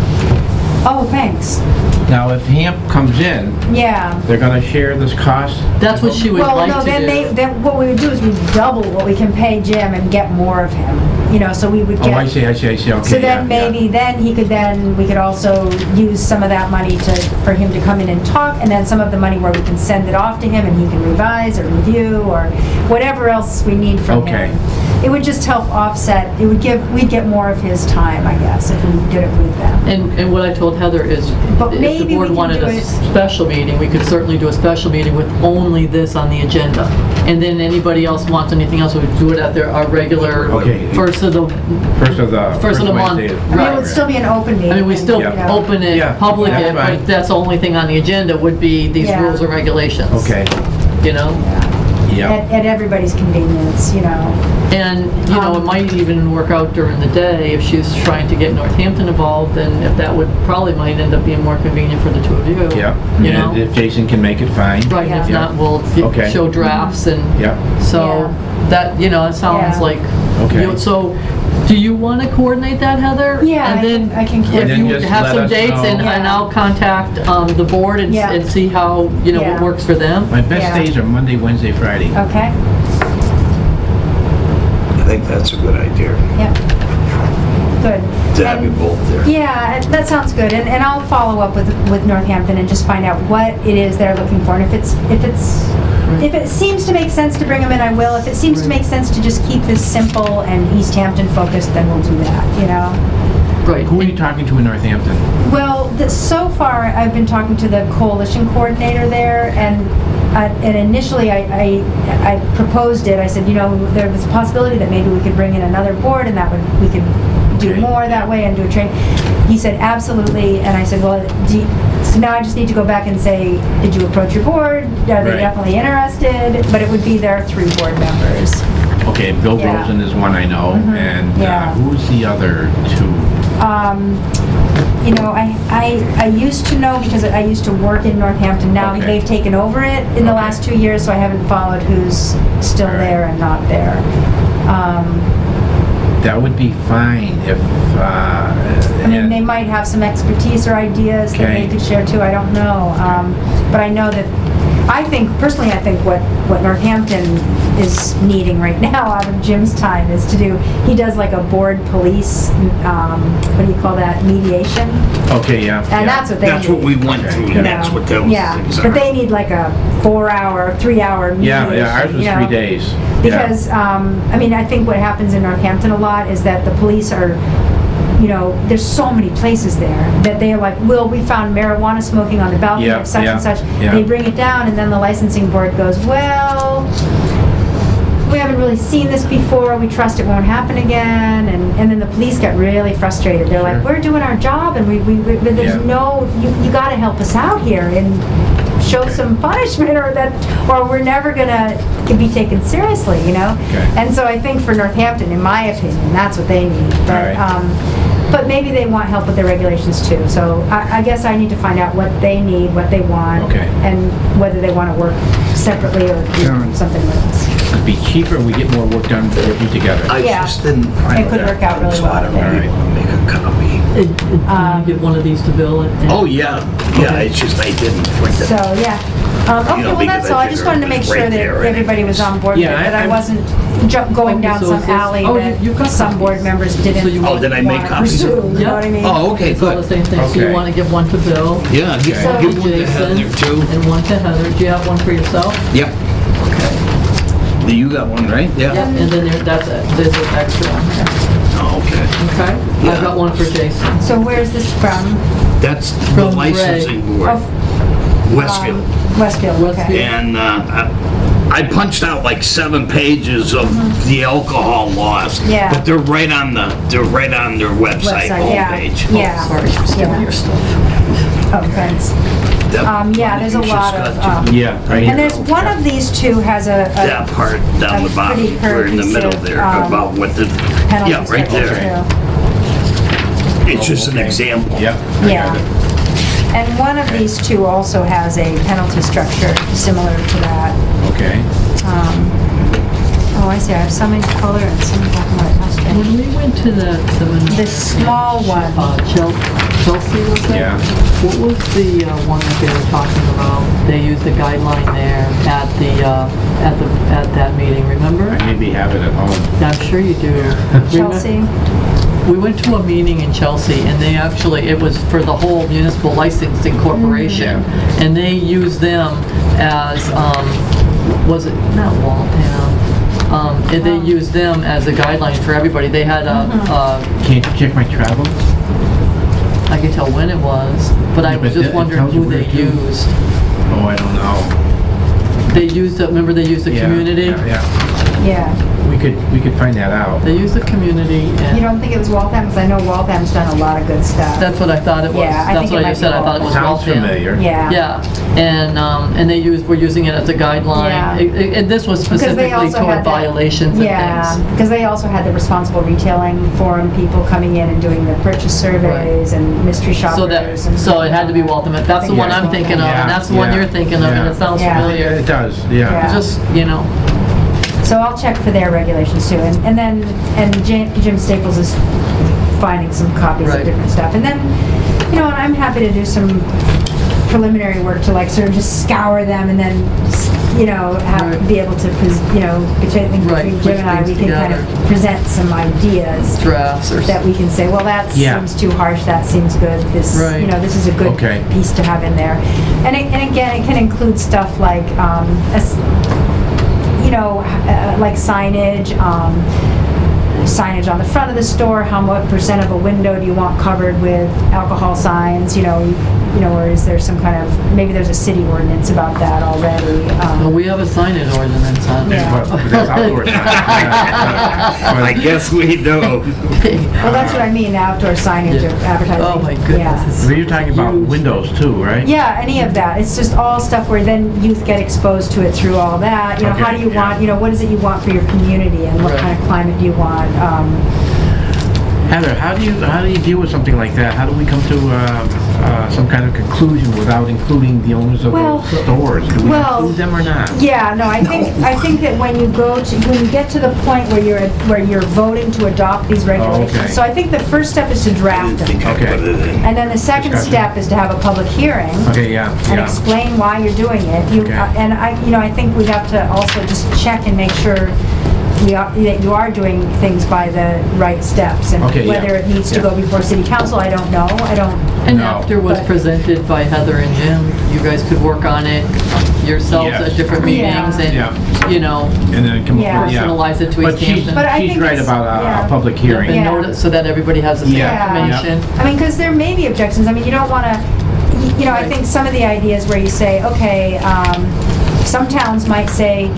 Oh, thanks. Now, if HAMP comes in, Yeah. they're gonna share this cost? That's what she would Well, like no, to then do. then what we would do is we'd double what we can pay Jim and get more of him. You know, so we would Oh, get. I see, okay, So yeah, then maybe, we could also use some of that money for him to come in and talk, and then some of the money where we can send it off to him and he can revise or review or whatever else we need from Okay. him. It would just help offset, we'd get more of his time, I guess, if we did it with them. And what I told Heather is, But if maybe the we board can wanted do a it- special meeting, we could certainly do a special meeting with only this on the agenda. And then anybody else wants anything else, we would do it at our regular Okay. first of the First of the month. Wednesday. I mean, it would still be an open meeting. I mean, we still you know. open it, Yeah, public that's it, fine. but that's the only thing on the agenda would be these Yeah. rules and regulations. Okay, You know? yeah. At everybody's convenience, you know. And, you know, it might even work out during the day if she's trying to get Northampton involved, and if that might end up being more convenient for the 2 of you. Yeah, You and know? if Jason can make it, fine. Right, and if Yeah. not, we'll Okay. show drafts and, Yeah, so, that, you know, it sounds Yeah. like, Okay. So, do you want to coordinate that, Heather? Yeah, And then I can if coordinate. And you then just have let some us dates, know. and Yeah. I'll contact the board and Yeah. and see how, you know, Yeah. what works for them. my best Yeah. days are Monday, Wednesday, Friday. Okay, I think that's a good idea, yeah. Good. to have you And- both there. Yeah, that sounds good, and I'll follow up with Northampton and just find out what it is they're looking for, and if it seems to make sense to bring them in, I will. If it seems to make sense to just keep this simple and Easthampton focused, then we'll do that, you know? Right. Who are you talking to in Northampton? Well, so far, I've been talking to the coalition coordinator there, and initially I proposed it. I said, you know, there was a possibility that maybe we could bring in another board, and we could do Okay. more that way and do a training. He said, absolutely, and I said, well, so now I just need to go back and say, did you approach your board? Are they Right. definitely interested? But it would be their 3 board members. Okay, Bill Yeah. Rosen is one I know, and Yeah. who's the other 2? you know, I used to know because I used to work in Northampton. Now Okay. they've taken over it in the Okay. last 2 years, so I haven't followed who's still All right. there and not there. That would be fine if, I mean, they might have some expertise or ideas that Okay. they could share too, I don't know. But I know that, personally, I think what Northampton is needing right now out of Jim's time is to do, he does like a board police, what do you call that, mediation? okay, yeah. And that's what they need. That's what we went through, you and that's know. what those Yeah, things are. but they need like a 4-hour, 3-hour mediation. Yeah, ours was you know. 3 days. Because, I mean, I think what happens in Northampton a lot is that the police are, you know, there's so many places there that they are like, well, we found marijuana smoking on the balcony Yeah, of such yeah, and such. yeah. They bring it down and then the licensing board goes, well, we haven't really seen this before, we trust it won't happen again, and then the police get really frustrated. They're like, Sure. we're doing our job and but there's Yeah. no, you gotta help us out here and show some punishment or we're never gonna be taken seriously, you know? Okay. And so I think for Northampton, in my opinion, that's what they need. But, All right. but maybe they want help with their regulations too. So I guess I need to find out what they need, what they want, Okay. and whether they want to work separately or do something with us. It'd be cheaper and we get more work done working together. I Yeah. just didn't find It could that, work out really so I don't know well. if you want to make a copy. Can you give one of these to Bill? Oh, yeah, it's just I didn't print it. So, yeah. Okay, You know, well, because that's I all. I just figured wanted to it make was sure right that there everybody was on board with it, Yeah, that I I'm- wasn't going Okay, down so some it's this- alley oh, that you've got some board copies. members didn't So you Oh, did I make wanna copies? pursue, you know Yeah. what I mean? Oh, okay, It's all the good. same thing, so you Okay. want to give one to Bill, Yeah, give Okay. one give to one to Jason, Heather too. and one to Heather. Do you have one for yourself? Yep. You got one, right? Yep, and then there's an extra one there. Oh, okay. Okay? Yeah. I've got one for Jason. So where's this from? That's the From Ray. licensing board, Oh, Westfield. Westfield, okay. Westfield. And I punched out like 7 pages of the alcohol laws. Yeah. But they're right on their website Yeah, homepage. yeah. Sorry for stealing Yeah. your stuff. Oh, thanks. Yeah, there's a lot of, Yeah, right here. and there's one of these two has That part down a the bottom, pretty we're in the middle cohesive, there, about what the, penalty yeah, right schedule, there. too. It's just an Okay. example. Yep. Yeah. And one of these two also has a penalty structure similar to that. Okay. Oh, I see, I have some in color and some in black and white. That's When strange. we went to The small one, Chelsea, was that? Yeah. What was the one that they were talking about? They used a guideline there at that meeting, remember? I maybe have it at home. I'm sure you do. Chelsea. We went to a meeting in Chelsea, and they actually, it was for the whole municipal licensing corporation, and they used them as, was it, not Waltham, and they used them as a guideline for everybody. They had Can't you check my travel? I can tell when it was, but I Yeah, was but just it wondering tells you who they where to. used. Oh, I don't know. They used, remember they used the Yeah, community? Yeah, Yeah. we could find that out. They used the community, You and don't think it was Waltham? Because I know Waltham's done a lot of good stuff. that's what I thought it was. Yeah, I That's think it what might you be said, I thought it was Sounds Waltham. familiar. Yeah. Yeah, and they were using it as a guideline. Yeah. And this was Because they specifically also toward had that- violations and Yeah, things. because they also had the responsible retailing forum people coming in and doing the purchase surveys and mystery shoppers. So it had to be Waltham. That's the one I'm thinking of, and that's the one Yeah, you're thinking of, and yeah. it sounds Yeah. Yeah, familiar. it does, Yeah. yeah. It's just, So I'll check for their regulations too. And then Jim Staples is finding some copies Right. of different stuff. And then, and I'm happy to do some preliminary work to like sort of just scour them and then, Right. be able to, between Right, Jim and I, put we things can kind together. of present some ideas drafts or that we can say, well, that Yeah. seems too harsh, that seems good, this, Right. this is a good Okay. piece to have in there. And again, it can include stuff like, like signage on the front of the store, what percent of a window do you want covered with alcohol signs, or is there some kind of, maybe there's a city ordinance about that already. Well, we have a signage ordinance on it. Yeah. But that's outdoor sign. I guess we do. Well, that's what I mean, outdoor signage Yeah. of advertising. Oh my goodness. Yeah. So you're talking about Huge. windows too, right? Yeah, any of that. It's just all stuff where then youth get exposed to it through all that. How Okay, do you yeah. want, what is it you want for your community and what Right. kind of climate do you want? Heather, how do you deal with something like that? How do we come to some kind of conclusion without including the owners of those stores? Do we include them or not? Yeah, no, I think that when you get to the point where you're voting to adopt these regulations, okay. so I think the first step is to draft them. Okay. And then the second Discussion. step is to have a public hearing. Okay, yeah. And explain why you're doing it. Okay. And I think we have to also just check and make sure that you are doing things by the right steps. And whether it needs to go before city council, I don't know. And after was presented by Heather and Jim, you guys could work on it yourselves at different meetings and, you know, and then come up with, personalize it to Easthampton. But I she's think right it's- about a public hearing. And notice so that everybody has the same information. I mean, because there may be objections. I mean, you don't want to, you know, I think some of the ideas where you say, okay, some towns might say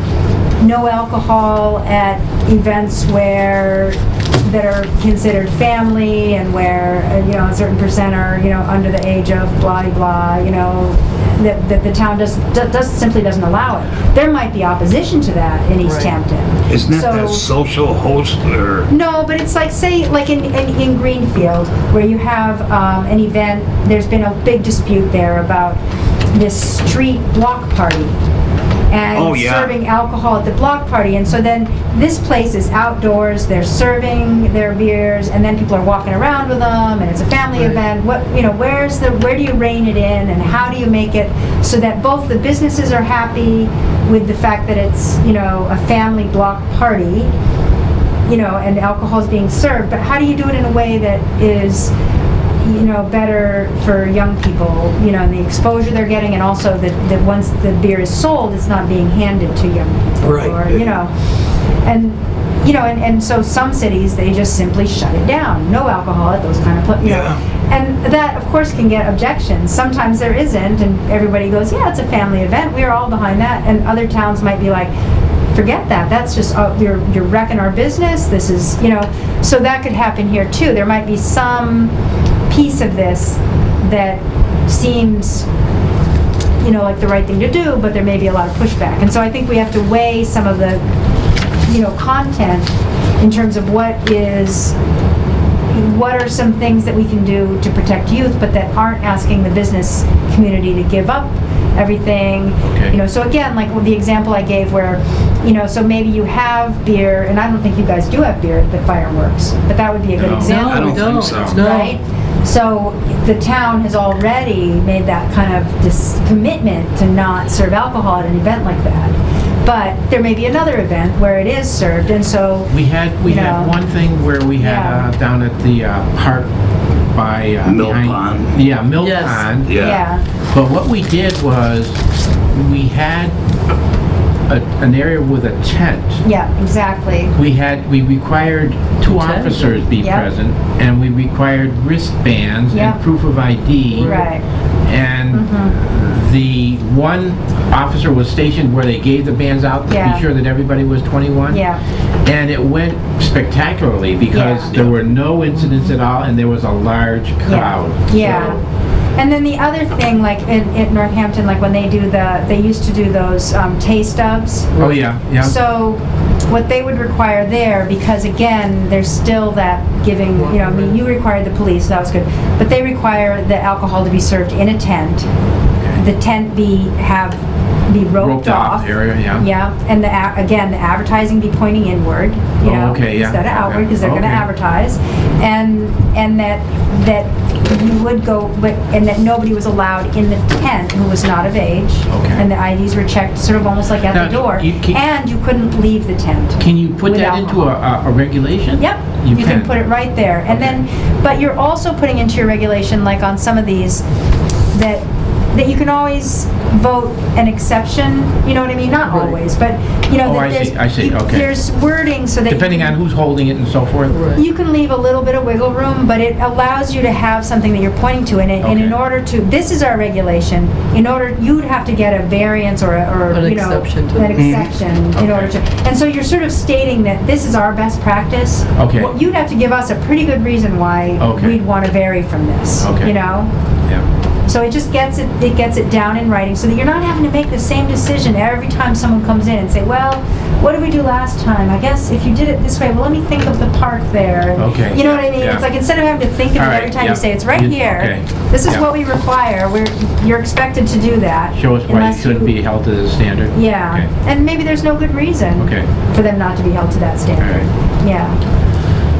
no alcohol at events that are considered family and where, you know, a certain percent are, you know, under the age of blah, blah, you know, that the town simply doesn't allow it. There might be opposition to that in Easthampton. Isn't that social host or? No, but it's like, say, like in Greenfield, where you have an event, there's been a big dispute there about this street block party. And serving alcohol at the block party, and so then this place is outdoors. They're serving their beers, and then people are walking around with them, and it's a family event. What, you know, where do you rein it in, and how do you make it so that both the businesses are happy with the fact that it's, you know, a family block party, you know, and alcohol is being served, but how do you do it in a way that is, you know, better for young people, you know, and the exposure they're getting, and also that once the beer is sold, it's not being handed to young people. Right. Or, you know, and, you know, and so some cities, they just simply shut it down. No alcohol at those kind of places, you know. And that, of course, can get objections. Sometimes there isn't, and everybody goes, yeah, it's a family event. We're all behind that. And other towns might be like, forget that. That's just, you're wrecking our business. This is, you know, so that could happen here, too. There might be some piece of this that seems, you know, like the right thing to do, but there may be a lot of pushback. And so I think we have to weigh some of the, you know, content in terms of what are some things that we can do to protect youth, but that aren't asking the business community to give up everything. You know, so again, like with the example I gave where, you know, so maybe you have beer, and I don't think you guys do have beer at the fireworks, but that would be a good example. I don't think so. Right? So the town has already made that kind of this commitment to not serve alcohol at an event like that. But there may be another event where it is served, and so we had one thing where we had down at the park by Mill Pond. Yeah, Mill Pond. Yeah. But what we did was we had an area with a tent. Yeah, exactly. We required 2 officers be present, and we required wristbands and proof of ID. Right. And the one officer was stationed where they gave the bands out to be sure that everybody was 21. Yeah. And it went spectacularly because there were no incidents at all, and there was a large crowd. Yeah. And then the other thing, like in Northampton, like when they used to do those taste ups. Oh yeah, yeah. So what they would require there, because again, there's still that giving, you know, I mean, you required the police, so that was good, but they require the alcohol to be served in a tent. The tent be roped off area, yeah, and the advertising be pointing inward, you know, instead of outward, because they're going to advertise, and that you would go, and that nobody was allowed in the tent who was not of age, and the IDs were checked sort of almost like at the door, and you couldn't leave the tent. Can you put that into a regulation? Yep, you can put it right there, and then, but you're also putting into your regulation, like on some of these, that you can always vote an exception, you know what I mean? Not always, but, you know, I see, okay. There's wording so that depending on who's holding it and so forth? You can leave a little bit of wiggle room, but it allows you to have something that you're pointing to, and in order to, this is our regulation, you'd have to get a variance or an you know, exception to an exception in order to, and so you're sort of stating that this is our best practice. Well, you'd have to give us a pretty good reason why we'd want to vary from this, you know? Yeah. So it just gets it down in writing, so that you're not having to make the same decision every time someone comes in and say, well, what did we do last time? I guess if you did it this way, well, let me think of the park there. Okay. You know what I mean? Yeah. It's like, instead of having to think of All it right, every time yeah. you say, it's right here. Okay. This is Yeah. what we require. You're expected to do that. Show us why you unless shouldn't be held to the standard. Yeah. Okay. And maybe there's no good reason Okay. for them not to be held to that standard. All Yeah.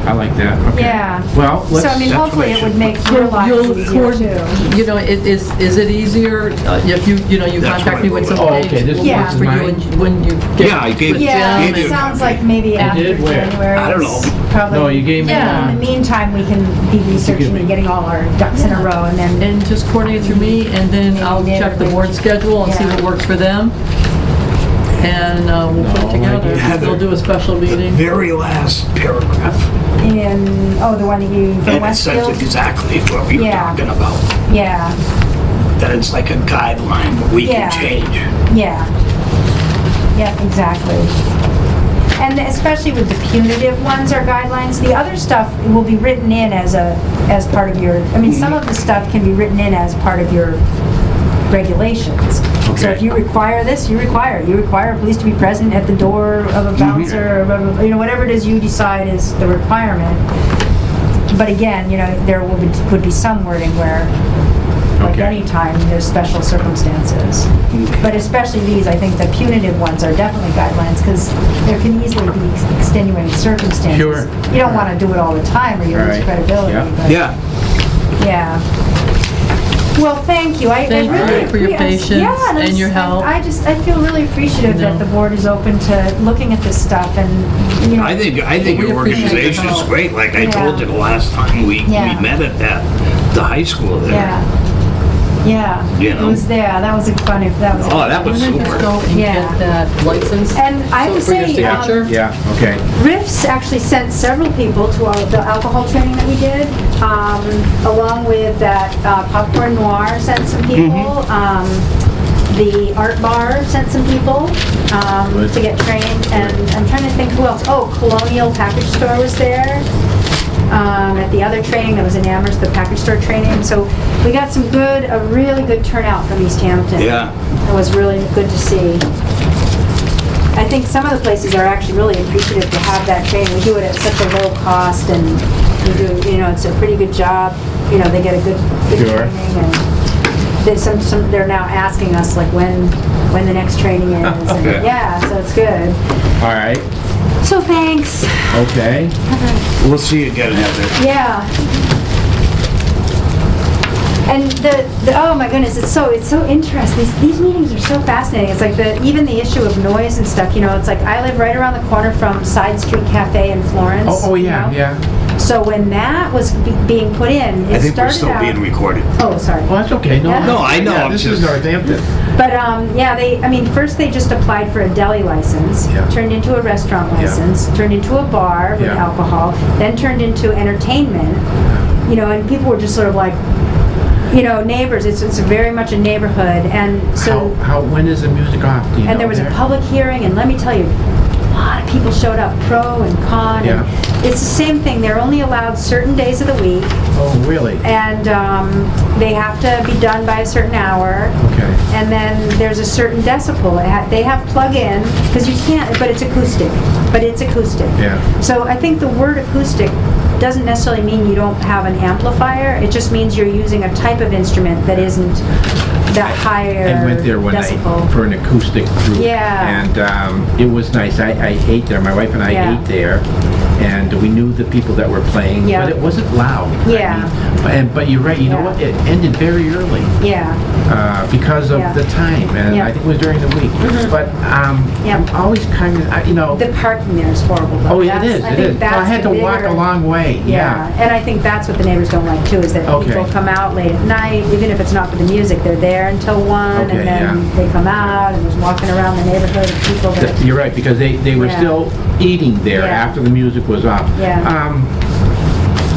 I like that. Okay. Yeah. Well, let's. So, I mean, that's hopefully what I it would should make put- your life easier coordinate- too. You know, is it easier if you That's contact what me I when wrote. some Oh, dates okay, this will Yeah. work for you is and when you get Yeah, I gave- with Yeah, Jim Gave you it a sounds copy. like maybe I after did where? January. I don't is know. Probably. No, you gave me. Yeah. In the meantime, we can be researching and getting all our ducks in a row, and then and just coordinate through me, and then I'll check the board schedule and see Yeah. what works for them. And we'll put it together. Heather, We'll do a special meeting. Very last paragraph, the one that you from and it says Westfield. exactly what we were Yeah. talking about. Yeah, That it's like a guideline, but we Yeah. can change. yeah, yeah, exactly. And especially with the punitive ones or guidelines, the other stuff will be written in as part of your. I mean, some of the stuff can be written in as part of your regulations. So Okay. if you require this, you require police to be present at the door of a bouncer, or, whatever it is you decide is the requirement. But again, there would be some wording where, like Okay. any time, there's special circumstances. But especially these, I think the punitive ones are definitely guidelines, because there can easily be extenuating circumstances. Sure. You don't want to do it all the time, or you lose Right. credibility. Yeah. But Yeah. yeah. Well, thank you. I Thank really you for your patience yeah, and your help. I feel really appreciative that the board is open to looking at this stuff, and I think We your appreciate your organization's help. great. Like I Yeah. told you the last time we Yeah. met at the high school there. yeah, yeah. You It know. was there. That was fun. That was. Oh, that was We're gonna just super. go and Yeah. get that license. And I have to for your say, signature. Yeah, okay. RIFs actually sent several people to the alcohol training that we did, along with that Popcorn Noir sent some people. The Art Bar sent some people Good. to get trained, and I'm trying to think who else. Oh, Colonial Package Store was there. At the other training that was in Amherst, the package store training. So we got a really good turnout from Easthampton. Yeah. It was really good to see. I think some of the places are actually really appreciative to have that training. We do it at such a low cost, and we do, it's a pretty good job. They get a good Sure. training, and they're now asking us like when the next training is. And Yeah. yeah, so it's good. All right, So thanks. okay. We'll see you again, Heather. Yeah. And oh my goodness, it's so interesting. These meetings are so fascinating. It's like even the issue of noise and stuff. It's like I live right around the corner from Side Street Cafe in Florence. Oh, yeah, yeah. So when that was being put in, it I think we're started still out. being recorded. Oh, sorry. Well, that's okay. No, Yeah. No, I know, Yeah, I'm this just- is Northampton. But first they just applied for a deli license, Yeah. turned into a restaurant Yeah. license, turned into a bar with Yeah. alcohol, then turned into entertainment. And people were just sort of like, neighbors. It's very much a neighborhood, and so. When is the music off? Do you know And there was a there? public hearing, and let me tell you, a lot of people showed up, pro and con. Yeah. And it's the same thing. They're only allowed certain days of the week, Oh, really? and they have to be done by a certain hour. Okay. And then there's a certain decibel. They have plug-in, because you can't, but it's acoustic. Yeah. So I think the word acoustic doesn't necessarily mean you don't have an amplifier. It just means you're using a type of instrument that isn't that higher I went there one decibel. night for an acoustic group. Yeah. And it was nice. I ate there. My wife and I Yeah. ate there. And we knew the people that were playing, Yeah. but it wasn't loud. Yeah. But you're right. You know Yeah. what? It ended very early Yeah. because of Yeah. the time, and Yeah. I think it was during the week. But Yeah. I'm always kind of, The parking there is horrible, though. Oh, it That's- is. I It think is. that's Well, I had the to walk bigger- a long way. Yeah, and I think that's what the neighbors don't like too, is that Okay. people come out late at night, even if it's not for the music, they're there until 1, Okay, and then yeah. they come out, and there's walking around the neighborhood of people that, You're right, because they were Yeah. still eating there Yeah. after the music was off. Yeah.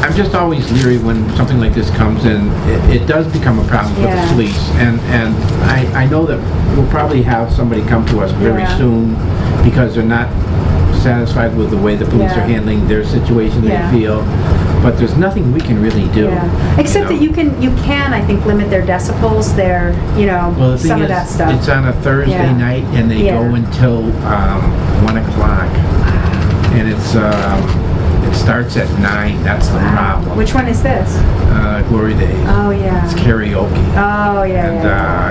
I'm just always leery when something like this comes in. It does become a problem for Yeah. the police, and I know that we'll probably have somebody come to us very Yeah. soon because they're not satisfied with the way the police Yeah. are handling their situation. Yeah. They feel, but there's nothing we can really do. Yeah. Except that you can, I think, limit their decibels, their, Well, the thing some is, of that stuff. it's on a Thursday Yeah. night, and they Yeah. go until 1 o'clock, and it starts at 9. That's the problem. Which one is this? Glory Days. Oh, yeah. It's karaoke. Oh, yeah, And,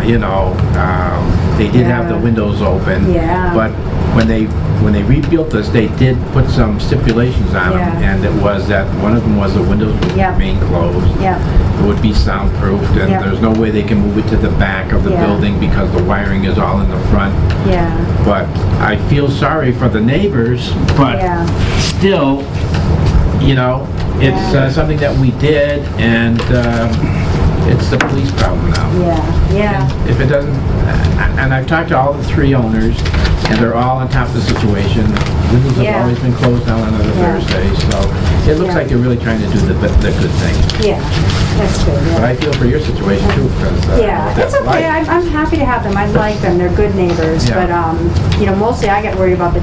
yeah. they did have the windows open. Yeah. But when they rebuilt this, they did put some stipulations on them, Yeah. and it was that one of them was the windows would Yeah. remain closed. Yeah. It would be soundproofed, and Yeah. there's no way they can move it to the back of the Yeah. building because the wiring is all in the front. Yeah. But I feel sorry for the neighbors, but Yeah. still, it's Yeah. something that we did, and it's the police problem now. Yeah. Yeah. If it doesn't, and I've talked to all the 3 owners, and they're all on top of the situation. Windows have Yeah. always been closed down on other Yeah. Thursdays, so it looks Yeah. like they're really trying to do the good thing. Yeah. That's good. But Yeah. I feel for your situation too, because Yeah, it's okay. I'm happy to have them. I like them. They're good neighbors. Yeah. But, mostly I get worried about the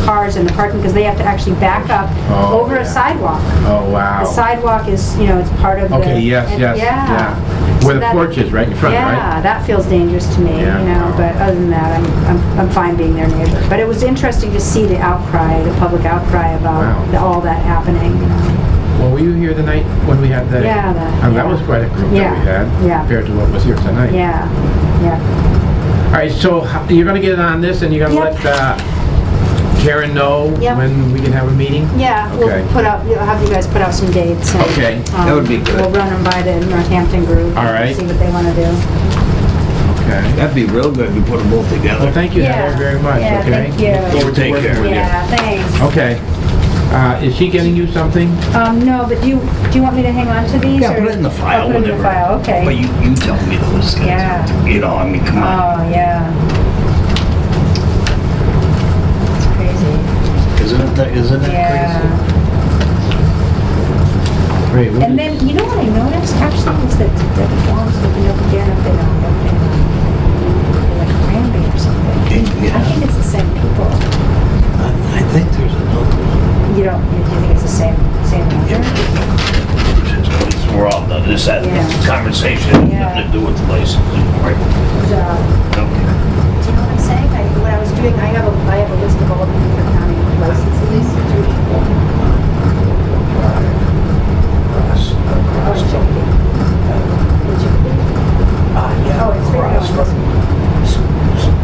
cars and the parking because they have to actually back up Oh, over yeah. a sidewalk. Oh, wow. The sidewalk is, it's part of the... Okay, yes, and- yes, Yeah. Where So the that- porch is, right in front, right? Yeah, that feels dangerous to me, Yeah. but other than that, I'm fine being their neighbor. But it was interesting to see the outcry, the public outcry about Wow. all that happening. Well, were you here the night when we had that? Yeah, That yeah. was quite a group Yeah, that we had yeah. compared to what was here tonight. Yeah, yeah. All right, so you're going to get on this, and you're going to Yep. let Karen know Yep. when we can have a meeting? Yeah, Okay. we'll have you guys put out some dates. And, Okay. That would be good. We'll run them by the Northampton group. All right. See what they want to do. Okay. That'd be real good to put them both together. Well, thank you Yeah. very much, Yeah, okay? thank you. Look forward to Take working care. with you. Yeah, thanks. Okay. Is she getting you something? No, but do you want me to hang on to these? Yeah, or- put it in the file I'll put it in the whenever. file, okay. But you tell me those things. Yeah. Come on. Oh, yeah. It's crazy. Isn't it Yeah. crazy? Great. And then, you know what I noticed actually is that the dogs looking up again if they don't have like Granby or something. Yeah. I think it's the same people. I think there's another one. You think it's the same number? We're all done. This had Yeah. conversation Yeah. nothing to do with the places. Right. Do you know what I'm saying? When I was doing, I have a list of all the different county licenses. Oh, it's right on this one.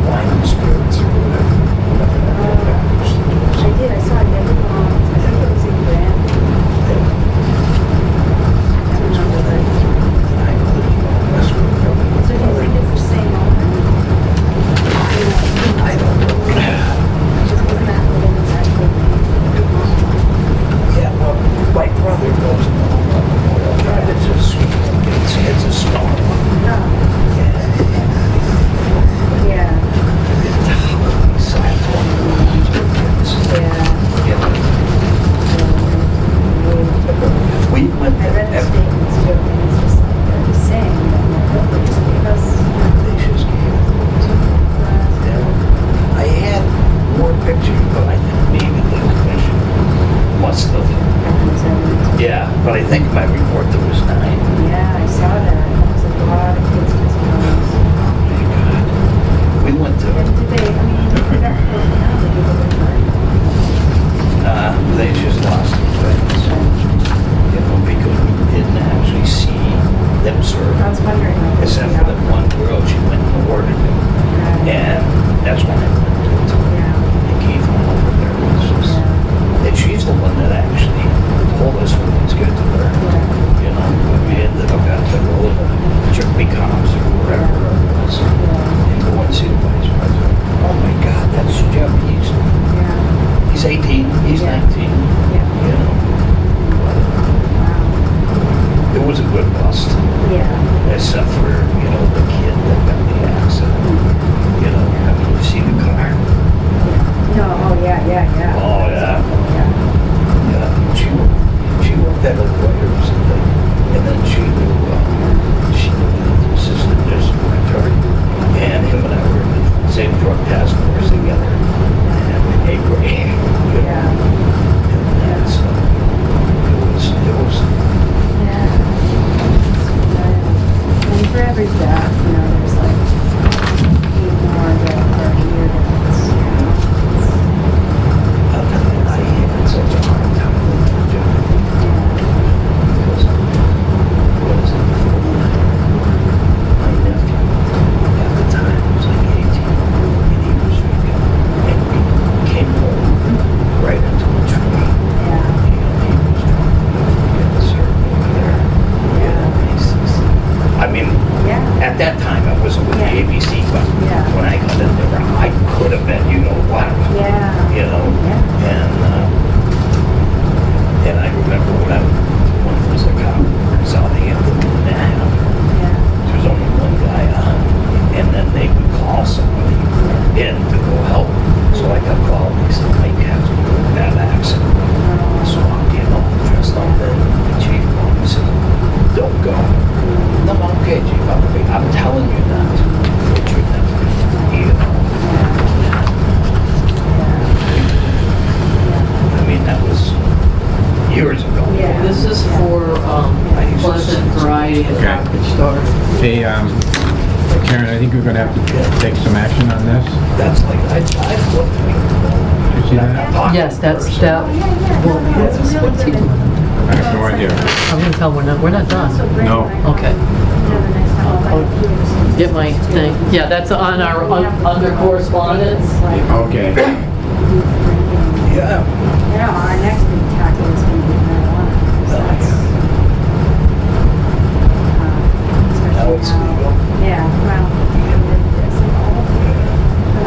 Wine and spirits or whatever. I did, I saw it. I think it was in Grand. So do you think it's the same owner? I don't know. Isn't that every death, you know, there's like 8 more that are here I had such a hard time with that job. Because what is it? My nephew at the time was like 18, and he was drinking, and he came home right into a tree. Yeah. He was drunk. He had the syrup over there. He says, I mean, Yeah. at that time I wasn't with the Yeah. ABC, but Yeah. when I got in there, I could have been, you know what? Yeah. You know? Yeah. And I remember when I was a cop in Southampton, Yeah. there was only one guy on, and then they would call somebody in to go help. So I got called, and he said, Mike has a really bad accident. So I'm, you know, dressed up, and the chief called me and said, don't go. No, okay, chief, I'm telling you not to. But you're not, you know. I mean, that was years ago. Yeah. This is for Pleasant Variety and Okay. Package Store. Hey, Karen, I think we're gonna have to take some action on this. That's like, I looked. Did you see that? Yes, that's that. Oh, yeah, yeah. Well, No, it's really what's he good. doing? I have no idea. I'm gonna tell him we're not done. No. Okay. Get my thing. Yeah, that's on our, under correspondence. Okay. Yeah. Yeah, our next big tackle is going to be marijuana. So that's, Now especially it's now. legal. Yeah, well,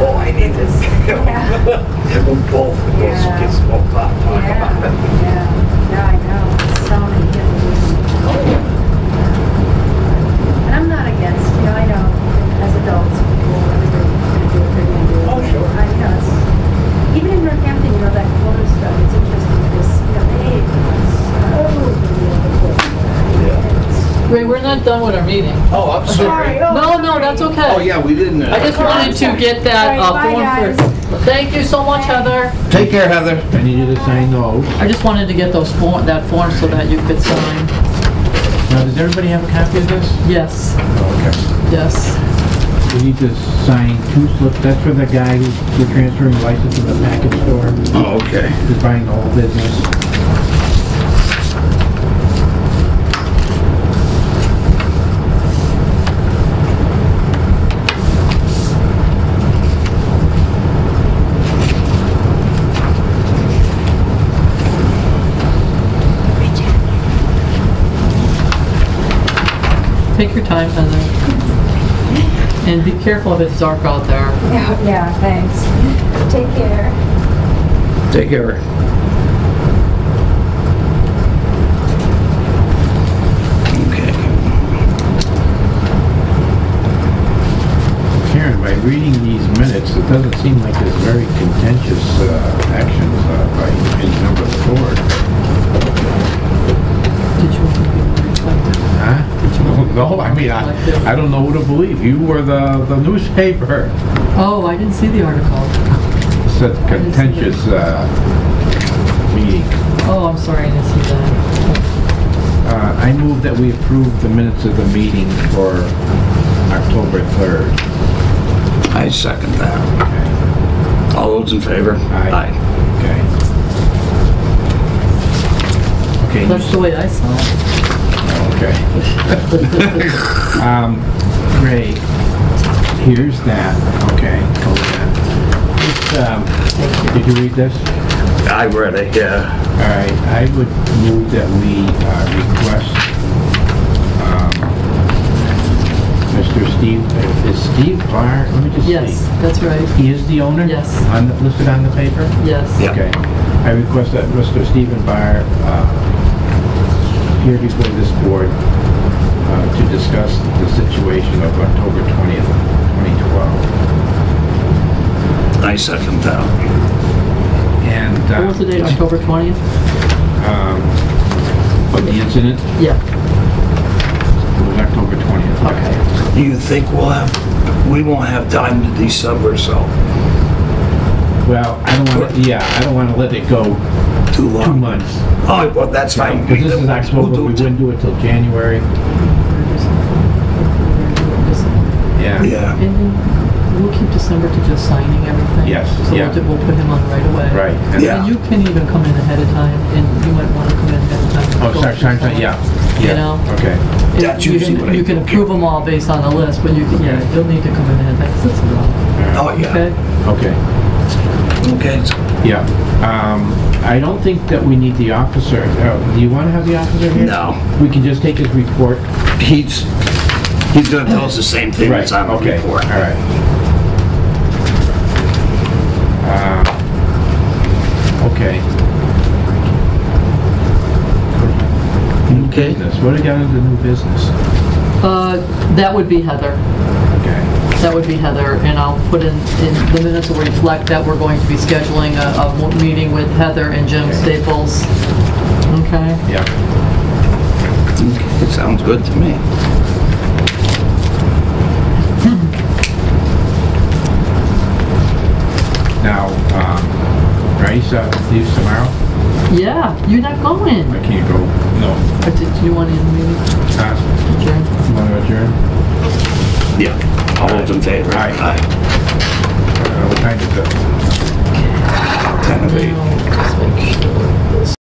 Oh, I need this. We both Yeah. get smoked pot talk yeah, about it. yeah, no, I know, so many different. And I'm not against, you know, I know, as adults, people, everybody's gonna do what they're gonna do. Oh, sure. You know, it's, even in Northampton, you know, that corner stuff, it's interesting because, you know, they Ray, we're not done with our meeting. Oh, I'm sorry. No, that's okay. Oh, yeah, we didn't. I just wanted to get that All right, bye, form for, thank you so much, Heather. Take care, Heather. I need you to sign those. I just wanted to get those that form so that you could sign. Now, does everybody have a copy of this? Yes, Okay. yes. We need to sign 2 slips. That's for the guy who's transferring the license to the package store. Oh, okay. He's buying the whole business. Take your time, Heather. And be careful if it's dark out there. Yeah, thanks. Take care. Take care. Okay. Karen, by reading these minutes, it doesn't seem like there's very contentious actions by any member of the board. Did you want to be Huh? No, I mean, I don't know who to believe. You were the newspaper. Oh, I didn't see the article. Said contentious meeting. Oh, I'm sorry, I didn't see that. I move that we approve the minutes of the meeting for October 3rd. I second that. Okay. All those in favor? Aye. Okay. That's the way I saw it. Okay. Ray, here's that. Okay, hold that. Did you read this? I read it, yeah. All right, I would move that we request Mr. Steve, is Steve Barr, let me just see. Yes, that's right. He is the owner? Yes. Listed on the paper? Yes. Yeah. Okay. I request that Mr. Stephen Barr appear before this board to discuss the situation of October 20th, 2012. I second that. And, What was the date, October 20th? of the incident, Yeah, it was October 20th. okay. Do you think we won't have time to December, so Well, I don't want to let it go too long? 2 months. Oh, well, that's fine. Because this is October, We'll we do it. wouldn't do it till January. Yeah. Yeah. And then we'll keep December to just signing everything. Yes, So yeah. we'll put him on right away. Right. And Yeah. And you can even come in ahead of time, and you might want to come in ahead of time. Oh, sorry, yeah. You know? Okay. And That's you usually can- what I You can do. approve them all based on the list, but you can, yeah, you'll need to come in ahead of time, 'cause it's a lot, Oh, yeah. okay? Okay. Okay. Yeah. I don't think that we need the officer. Do you want to have the officer here? No. We can just take his report. He's gonna tell us the same thing that's on the Okay. report. All right. Okay. New Okay. business. What do we got under new business? That would be Heather. Okay. That would be Heather, and I'll put in the minutes will reflect that we're going to be scheduling a meeting with Heather and Jim Staples. Okay? Yeah. Okay, it sounds good to me. Now, Raisa leaves tomorrow. Yeah, you're not going. I can't go. No. Or did you want to end the meeting? Adjourn? You want to adjourn? Yeah. All those in favor? Aye. Aye. What time is it? 10 of 8. No, just make sure.